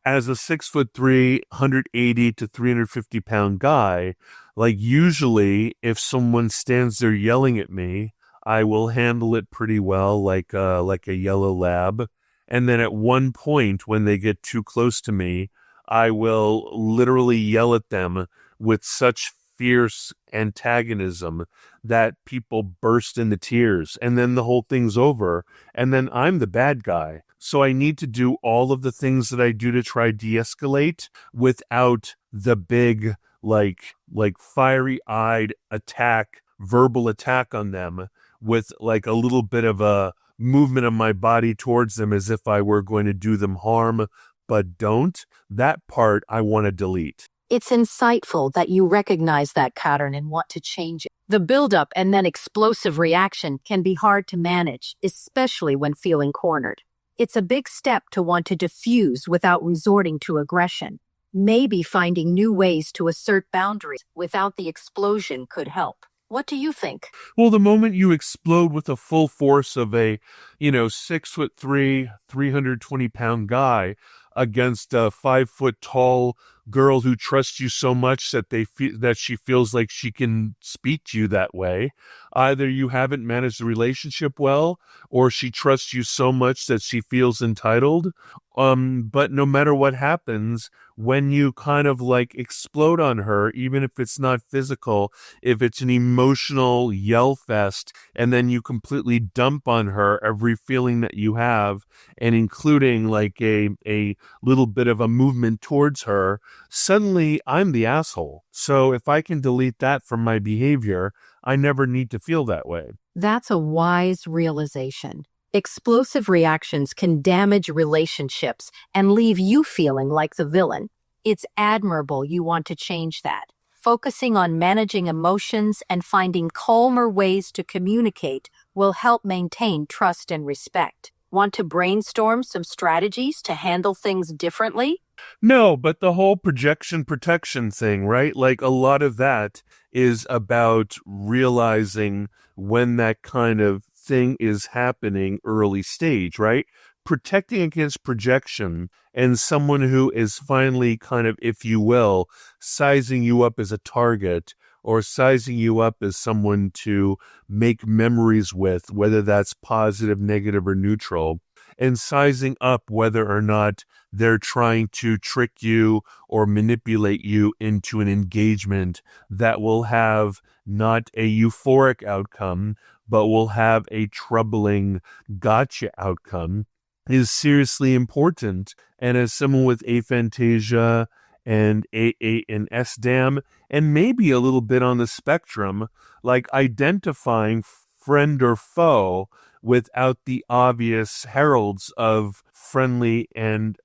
as a 6'3", 180 to 350 pound guy, like usually if someone stands there yelling at me, I will handle it pretty well, like a yellow lab. And then at one point, when they get too close to me, I will literally yell at them with such fierce antagonism that people burst into tears, and then the whole thing's over, and then I'm the bad guy. So I need to do all of the things that I do to try de-escalate without the big, like fiery-eyed attack, verbal attack on them, with like a little bit of a movement of my body towards them as if I were going to do them harm, but don't. That part I want to delete. It's insightful that you recognize that pattern and want to change it. The buildup and then explosive reaction can be hard to manage, especially when feeling cornered. It's a big step to want to diffuse without resorting to aggression. Maybe finding new ways to assert boundaries without the explosion could help. What do you think? Well, the moment you explode with the full force of a, 6'3", 320-pound guy against a 5-foot tall girl who trusts you so much that that she feels like she can speak to you that way, either you haven't managed the relationship well, or she trusts you so much that she feels entitled. But no matter what happens, when you kind of like explode on her, even if it's not physical, if it's an emotional yell fest, and then you completely dump on her every feeling that you have, and including like a little bit of a movement towards her, suddenly I'm the asshole. So if I can delete that from my behavior, I never need to feel that way. That's a wise realization. Explosive reactions can damage relationships and leave you feeling like the villain. It's admirable you want to change that. Focusing on managing emotions and finding calmer ways to communicate will help maintain trust and respect. Want to brainstorm some strategies to handle things differently? No, but the whole projection protection thing, right? Like a lot of that is about realizing when that kind of thing is happening early stage, right? Protecting against projection and someone who is finally kind of, if you will, sizing you up as a target or sizing you up as someone to make memories with, whether that's positive, negative, or neutral, and sizing up whether or not they're trying to trick you or manipulate you into an engagement that will have not a euphoric outcome, but will have a troubling gotcha outcome, is seriously important. And as someone with aphantasia and and SDAM, and maybe a little bit on the spectrum, like identifying friend or foe without the obvious heralds of friendly and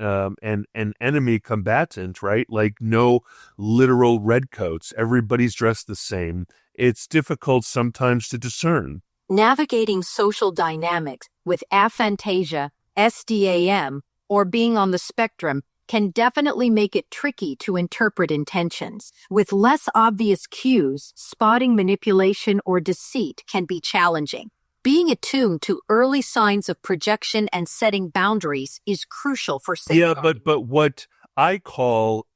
enemy combatant, right? Like no literal redcoats. Everybody's dressed the same. It's difficult sometimes to discern. Navigating social dynamics with aphantasia, SDAM, or being on the spectrum can definitely make it tricky to interpret intentions. With less obvious cues, spotting manipulation or deceit can be challenging. Being attuned to early signs of projection and setting boundaries is crucial for safeguarding. Yeah, but what I call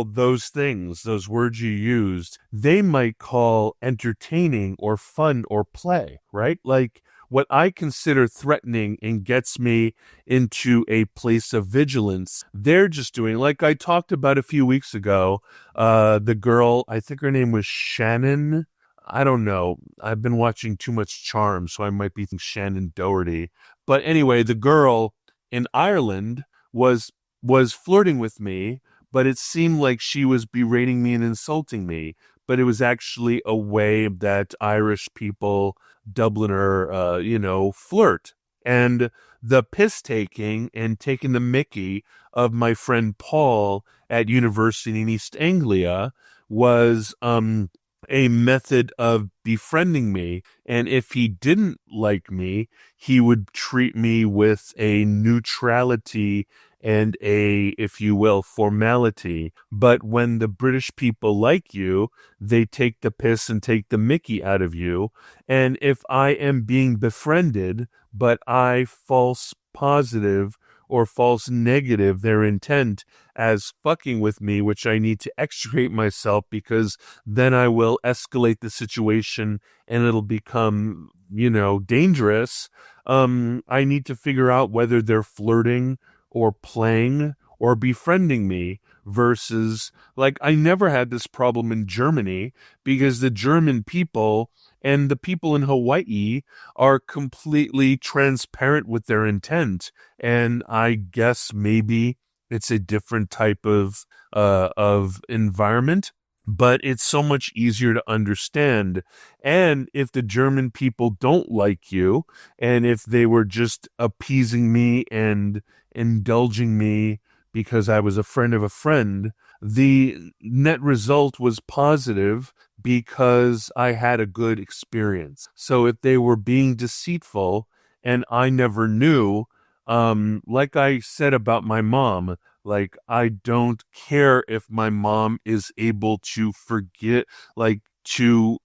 those things, those words you used, they might call entertaining or fun or play, right? Like what I consider threatening and gets me into a place of vigilance, they're just doing, like I talked about a few weeks ago, the girl, I think her name was Shannon. I don't know. I've been watching too much Charm, so I might be thinking Shannon Doherty. But anyway, the girl in Ireland was flirting with me, but it seemed like she was berating me and insulting me. But it was actually a way that Irish people, Dubliner, flirt. And the piss taking and taking the mickey of my friend Paul at university in East Anglia was a method of befriending me. And if he didn't like me, he would treat me with a neutrality and a, if you will, formality. But when the British people like you, they take the piss and take the mickey out of you. And if I am being befriended, but I false positive or false negative their intent as fucking with me, which I need to extricate myself, because then I will escalate the situation and it'll become, dangerous. I need to figure out whether they're flirting or playing or befriending me versus, like, I never had this problem in Germany because the German people and the people in Hawaii are completely transparent with their intent. And I guess maybe it's a different type of environment, but it's so much easier to understand. And if the German people don't like you, and if they were just appeasing me and indulging me because I was a friend of a friend, the net result was positive because I had a good experience. So if they were being deceitful and I never knew, like I said about my mom, like, I don't care if my mom is able to forget, like, to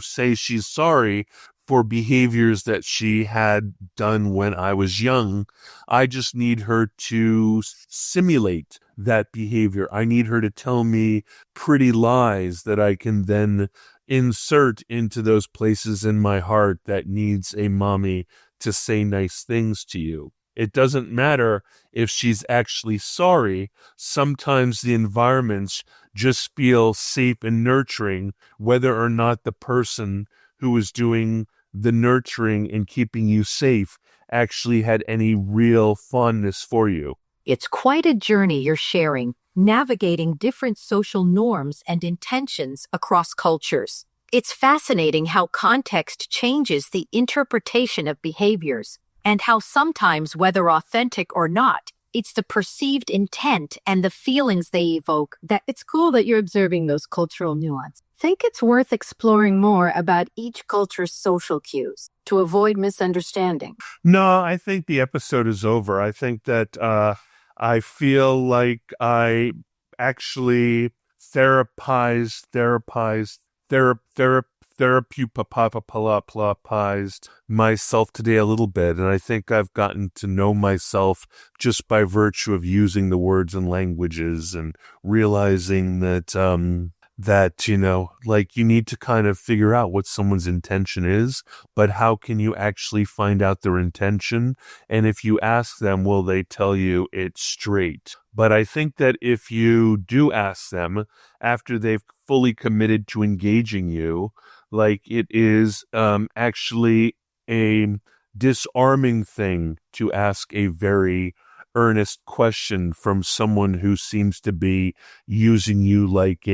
say she's sorry for behaviors that she had done when I was young. I just need her to simulate that behavior. I need her to tell me pretty lies that I can then insert into those places in my heart that needs a mommy to say nice things to you. It doesn't matter if she's actually sorry. Sometimes the environments just feel safe and nurturing, whether or not the person who is doing the nurturing and keeping you safe actually had any real fondness for you. It's quite a journey you're sharing, navigating different social norms and intentions across cultures. It's fascinating how context changes the interpretation of behaviors, and how sometimes, whether authentic or not, it's the perceived intent and the feelings they evoke. That it's cool that you're observing those cultural nuances. Think it's worth exploring more about each culture's social cues to avoid misunderstanding. No, I think the episode is over. I think that I feel like I actually therapized myself today a little bit, and I think I've gotten to know myself just by virtue of using the words and languages and realizing that like, you need to kind of figure out what someone's intention is, but how can you actually find out their intention? And if you ask them, will they tell you it straight? But I think that if you do ask them after they've fully committed to engaging you, like, it is actually a disarming thing to ask a very earnest question from someone who seems to be using you like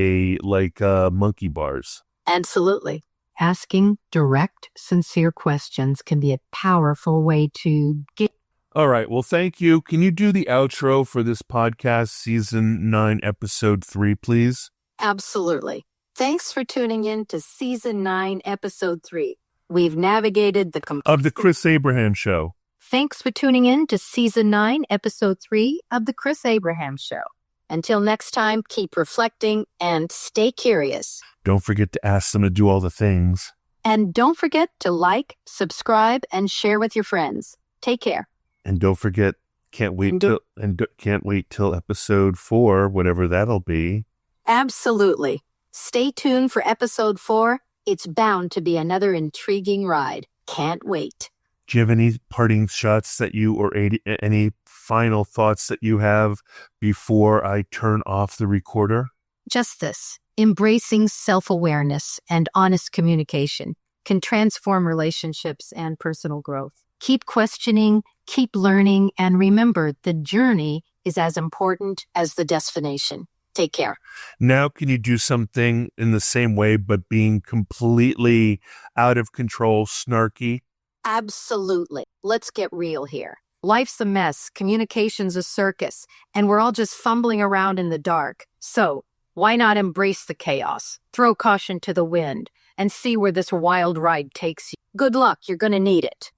monkey bars. Absolutely. Asking direct, sincere questions can be a powerful way to get. All right. Well, thank you. Can you do the outro for this podcast, season 9, episode 3, please? Absolutely. Thanks for tuning in to season 9, episode 3. We've navigated of the Chris Abraham Show. Thanks for tuning in to season 9, episode 3 of the Chris Abraham Show. Until next time, keep reflecting and stay curious. Don't forget to ask them to do all the things. And don't forget to like, subscribe, and share with your friends. Take care. And don't forget, can't wait till episode 4, whatever that'll be. Absolutely. Stay tuned for episode 4. It's bound to be another intriguing ride. Can't wait. Do you have any parting shots that you, or any final thoughts that you have before I turn off the recorder? Just this. Embracing self-awareness and honest communication can transform relationships and personal growth. Keep questioning, keep learning, and remember, the journey is as important as the destination. Take care. Now, can you do something in the same way, but being completely out of control, snarky? Absolutely. Let's get real here. Life's a mess, communication's a circus, and we're all just fumbling around in the dark. So, why not embrace the chaos, throw caution to the wind, and see where this wild ride takes you? Good luck, you're going to need it.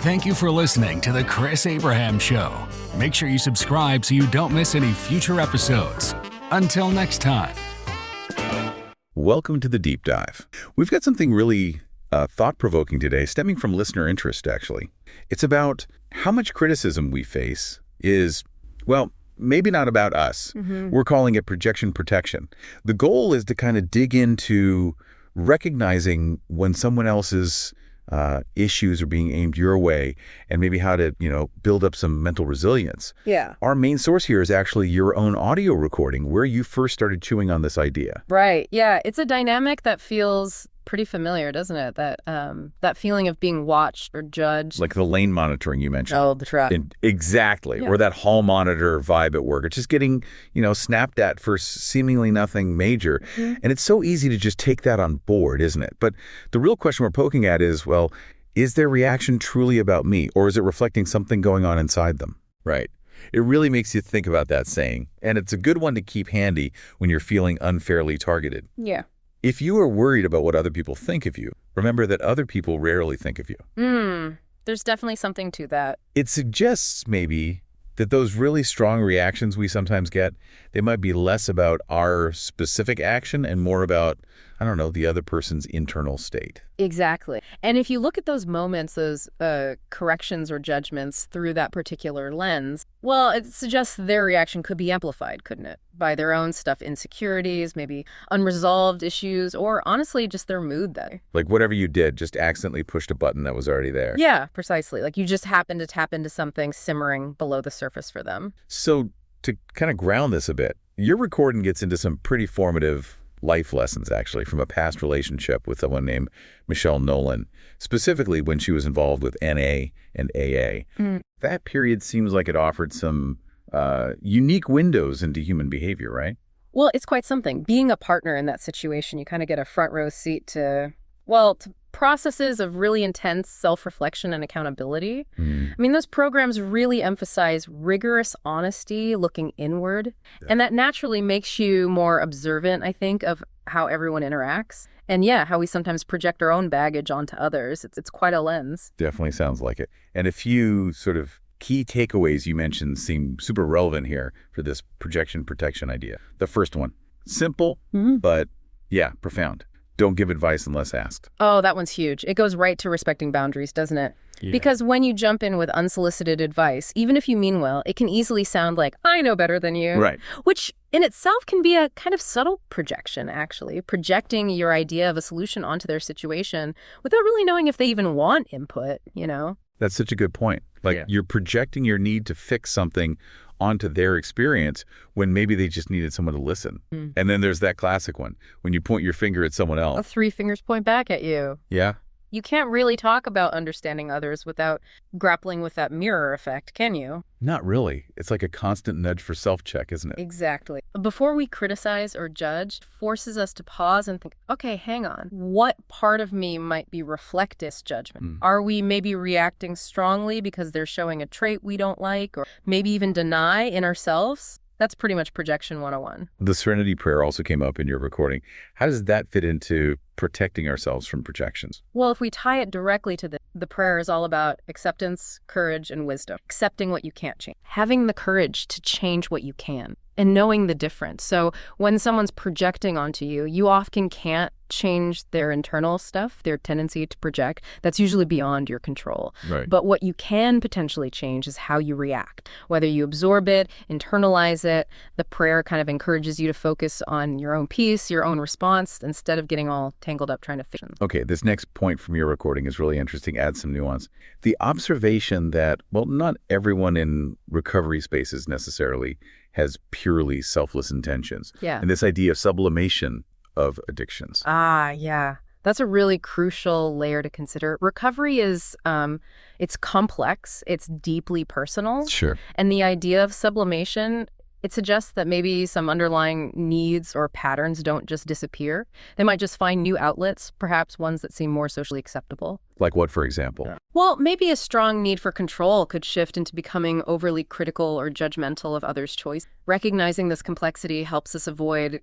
Thank you for listening to The Chris Abraham Show. Make sure you subscribe so you don't miss any future episodes. Until next time. Welcome to the Deep Dive. We've got something really thought-provoking today, stemming from listener interest, actually. It's about how much criticism we face is, well, maybe not about us. We're calling it projection protection. The goal is to kind of dig into recognizing when someone else's issues are being aimed your way and maybe how to, build up some mental resilience. Yeah. Our main source here is actually your own audio recording where you first started chewing on this idea. Right. Yeah. It's a dynamic that feels pretty familiar, doesn't it? That feeling of being watched or judged. Like the lane monitoring you mentioned. Oh, the trap. Exactly. Yeah. Or that hall monitor vibe at work. It's just getting, snapped at for seemingly nothing major. And it's so easy to just take that on board, isn't it? But the real question we're poking at is, well, is their reaction truly about me, or is it reflecting something going on inside them? Right. It really makes you think about that saying. And it's a good one to keep handy when you're feeling unfairly targeted. Yeah. If you are worried about what other people think of you, remember that other people rarely think of you. There's definitely something to that. It suggests maybe that those really strong reactions we sometimes get, they might be less about our specific action and more about, the other person's internal state. Exactly. And if you look at those moments, those corrections or judgments through that particular lens, well, it suggests their reaction could be amplified, couldn't it? By their own stuff, insecurities, maybe unresolved issues, or honestly, just their mood there. Like whatever you did, just accidentally pushed a button that was already there. Yeah, precisely. Like you just happened to tap into something simmering below the surface for them. So to kind of ground this a bit, your recording gets into some pretty formative life lessons, actually, from a past relationship with someone named Michelle Nolan, specifically when she was involved with NA and AA. That period seems like it offered some unique windows into human behavior, right? Well, it's quite something. Being a partner in that situation, you kind of get a front row seat to processes of really intense self-reflection and accountability. I mean, those programs really emphasize rigorous honesty, looking inward, and that naturally makes you more observant, I think, of how everyone interacts. And yeah, how we sometimes project our own baggage onto others. It's quite a lens. Definitely sounds like it. And a few sort of key takeaways you mentioned seem super relevant here for this projection protection idea. The first one, simple, but profound. Don't give advice unless asked. Oh, that one's huge. It goes right to respecting boundaries, doesn't it? Yeah. Because when you jump in with unsolicited advice, even if you mean well, it can easily sound like, I know better than you. Right. Which in itself can be a kind of subtle projection, actually. Projecting your idea of a solution onto their situation without really knowing if they even want input, That's such a good point. Like you're projecting your need to fix something onto their experience when maybe they just needed someone to listen. And then there's that classic one, when you point your finger at someone else. 3 fingers point back at you. Yeah. You can't really talk about understanding others without grappling with that mirror effect, can you? Not really. It's like a constant nudge for self-check, isn't it? Exactly. Before we criticize or judge, it forces us to pause and think, okay, hang on. What part of me might be reflecting this judgment? Are we maybe reacting strongly because they're showing a trait we don't like, or maybe even deny in ourselves? That's pretty much projection 101. The Serenity Prayer also came up in your recording. How does that fit into protecting ourselves from projections? Well, if we tie it directly to the prayer is all about acceptance, courage, and wisdom. Accepting what you can't change. Having the courage to change what you can. And knowing the difference. So when someone's projecting onto you, you often can't change their internal stuff, their tendency to project. That's usually beyond your control. Right. But what you can potentially change is how you react. Whether you absorb it, internalize it, the prayer kind of encourages you to focus on your own peace, your own response, instead of getting all tangled up trying to fix it. Okay, this next point from your recording is really interesting. Add some nuance. The observation that, not everyone in recovery spaces necessarily has purely selfless intentions. Yeah. And this idea of sublimation of addictions. Yeah. That's a really crucial layer to consider. Recovery is, it's complex, it's deeply personal. Sure. And the idea of sublimation, it suggests that maybe some underlying needs or patterns don't just disappear. They might just find new outlets, perhaps ones that seem more socially acceptable. Like what, for example? Well, maybe a strong need for control could shift into becoming overly critical or judgmental of others' choice. Recognizing this complexity helps us avoid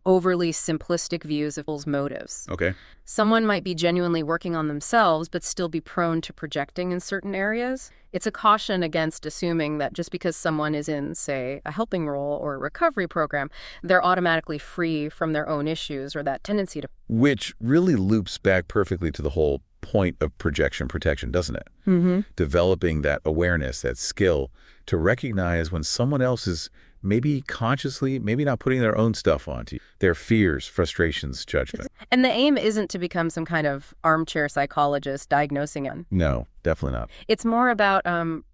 overly simplistic views of people's motives. Okay. Someone might be genuinely working on themselves, but still be prone to projecting in certain areas. It's a caution against assuming that just because someone is in, say, a helping role or a recovery program, they're automatically free from their own issues or that tendency to. Which really loops back perfectly to the whole point of projection protection, doesn't it? Mm-hmm. Developing that awareness, that skill to recognize when someone else is maybe consciously, maybe not putting their own stuff onto you, their fears, frustrations, judgment. And the aim isn't to become some kind of armchair psychologist diagnosing it. No, definitely not. It's more about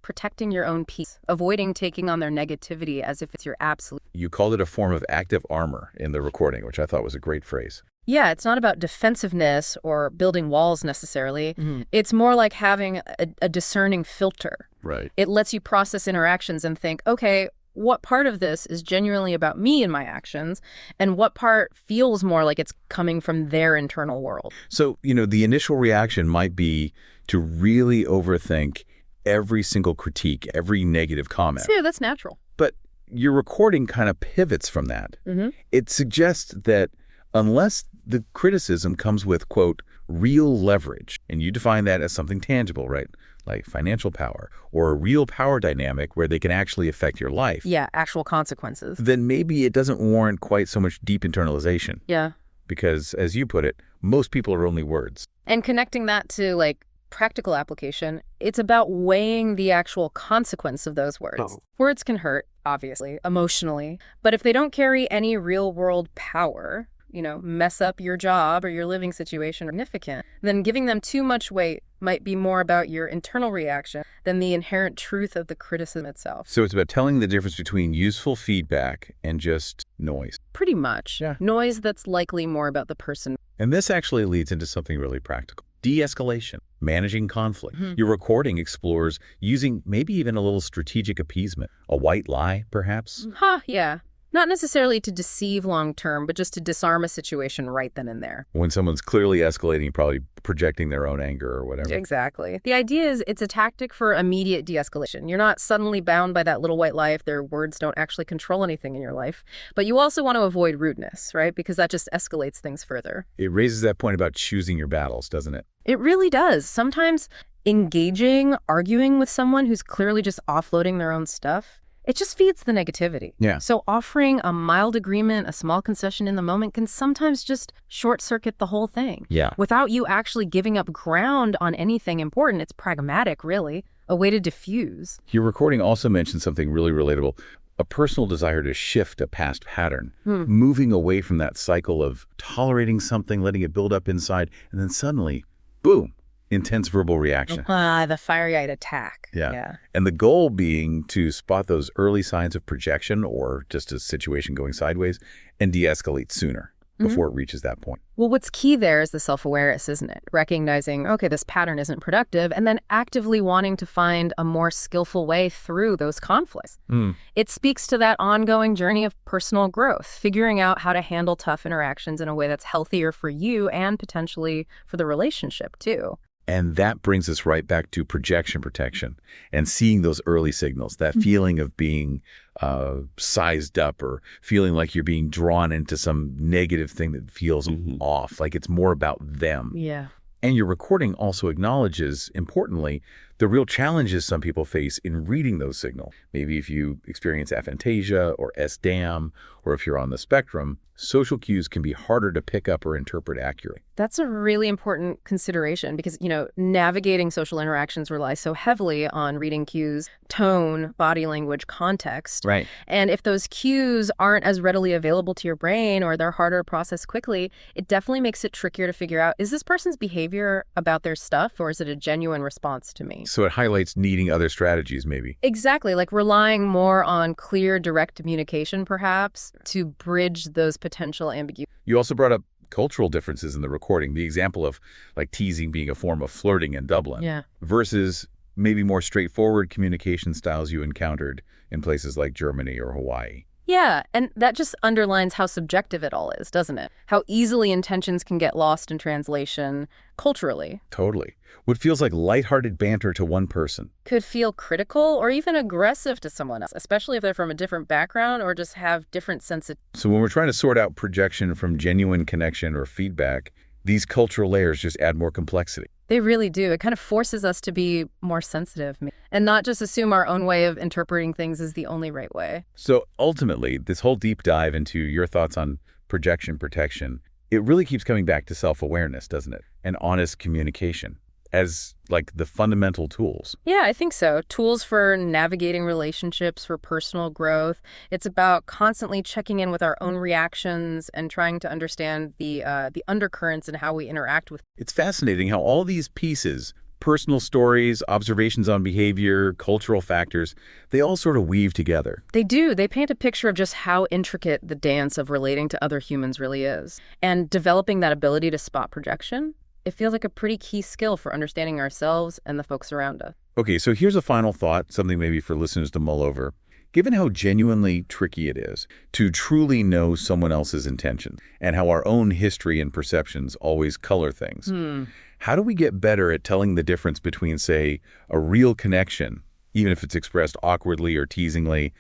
protecting your own peace, avoiding taking on their negativity as if it's your absolute. You called it a form of active armor in the recording, which I thought was a great phrase. Yeah, it's not about defensiveness or building walls necessarily. Mm-hmm. It's more like having a discerning filter. Right. It lets you process interactions and think, okay, what part of this is genuinely about me and my actions, and what part feels more like it's coming from their internal world. So, the initial reaction might be to really overthink every single critique, every negative comment. Yeah, that's natural. But your recording kind of pivots from that. Mm-hmm. It suggests that unless the criticism comes with, quote, real leverage, and you define that as something tangible, right? Like financial power or a real power dynamic where they can actually affect your life. Yeah, actual consequences. Then maybe it doesn't warrant quite so much deep internalization. Yeah. Because, as you put it, most people are only words. And connecting that to, practical application, it's about weighing the actual consequence of those words. Oh. Words can hurt, obviously, emotionally, but if they don't carry any real-world power, mess up your job or your living situation significant, then giving them too much weight might be more about your internal reaction than the inherent truth of the criticism itself. So it's about telling the difference between useful feedback and just noise. Pretty much. Yeah. Noise that's likely more about the person. And this actually leads into something really practical. De-escalation, managing conflict. Mm-hmm. Your recording explores using maybe even a little strategic appeasement, a white lie, perhaps? Yeah. Not necessarily to deceive long-term, but just to disarm a situation right then and there. When someone's clearly escalating, probably projecting their own anger or whatever. Exactly. The idea is it's a tactic for immediate de-escalation. You're not suddenly bound by that little white lie if their words don't actually control anything in your life. But you also want to avoid rudeness, right? Because that just escalates things further. It raises that point about choosing your battles, doesn't it? It really does. Sometimes arguing with someone who's clearly just offloading their own stuff, it just feeds the negativity. Yeah. So offering a mild agreement, a small concession in the moment can sometimes just short-circuit the whole thing. Yeah. Without you actually giving up ground on anything important. It's pragmatic, really, a way to diffuse. Your recording also mentioned something really relatable, a personal desire to shift a past pattern, moving away from that cycle of tolerating something, letting it build up inside, and then suddenly, boom. Intense verbal reaction. The fiery-eyed attack. Yeah. And the goal being to spot those early signs of projection or just a situation going sideways and de-escalate sooner before it reaches that point. Well, what's key there is the self-awareness, isn't it? Recognizing, okay, this pattern isn't productive, and then actively wanting to find a more skillful way through those conflicts. It speaks to that ongoing journey of personal growth, figuring out how to handle tough interactions in a way that's healthier for you and potentially for the relationship, too. And that brings us right back to projection protection and seeing those early signals, that feeling of being sized up or feeling like you're being drawn into some negative thing that feels off, like it's more about them. Yeah. And your recording also acknowledges, importantly, the real challenges some people face in reading those signals. Maybe if you experience aphantasia or SDAM, or if you're on the spectrum, social cues can be harder to pick up or interpret accurately. That's a really important consideration because, navigating social interactions relies so heavily on reading cues, tone, body language, context. Right. And if those cues aren't as readily available to your brain or they're harder to process quickly, it definitely makes it trickier to figure out, is this person's behavior about their stuff or is it a genuine response to me? So it highlights needing other strategies, maybe. Exactly, like relying more on clear, direct communication, perhaps, to bridge those potential ambiguities. You also brought up cultural differences in the recording, the example of like teasing being a form of flirting in Dublin versus maybe more straightforward communication styles you encountered in places like Germany or Hawaii. Yeah, and that just underlines how subjective it all is, doesn't it? How easily intentions can get lost in translation culturally. Totally. What feels like lighthearted banter to one person. Could feel critical or even aggressive to someone else, especially if they're from a different background or just have different sensitivity. So when we're trying to sort out projection from genuine connection or feedback, these cultural layers just add more complexity. They really do. It kind of forces us to be more sensitive and not just assume our own way of interpreting things is the only right way. So ultimately, this whole deep dive into your thoughts on projection protection, it really keeps coming back to self-awareness, doesn't it? And honest communication as like the fundamental tools. Yeah, I think so. Tools for navigating relationships, for personal growth. It's about constantly checking in with our own reactions and trying to understand the undercurrents and how we interact with. It's fascinating how all these pieces, personal stories, observations on behavior, cultural factors, they all sort of weave together. They do. They paint a picture of just how intricate the dance of relating to other humans really is. And developing that ability to spot projection, it feels like a pretty key skill for understanding ourselves and the folks around us. Okay, so here's a final thought, something maybe for listeners to mull over. Given how genuinely tricky it is to truly know someone else's intentions and how our own history and perceptions always color things, how do we get better at telling the difference between, say, a real connection, even if it's expressed awkwardly or teasingly,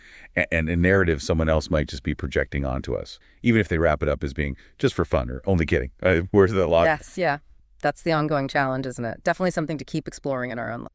and a narrative someone else might just be projecting onto us, even if they wrap it up as being just for fun or only kidding? Where's the logic? Yes, yeah. That's the ongoing challenge, isn't it? Definitely something to keep exploring in our own life.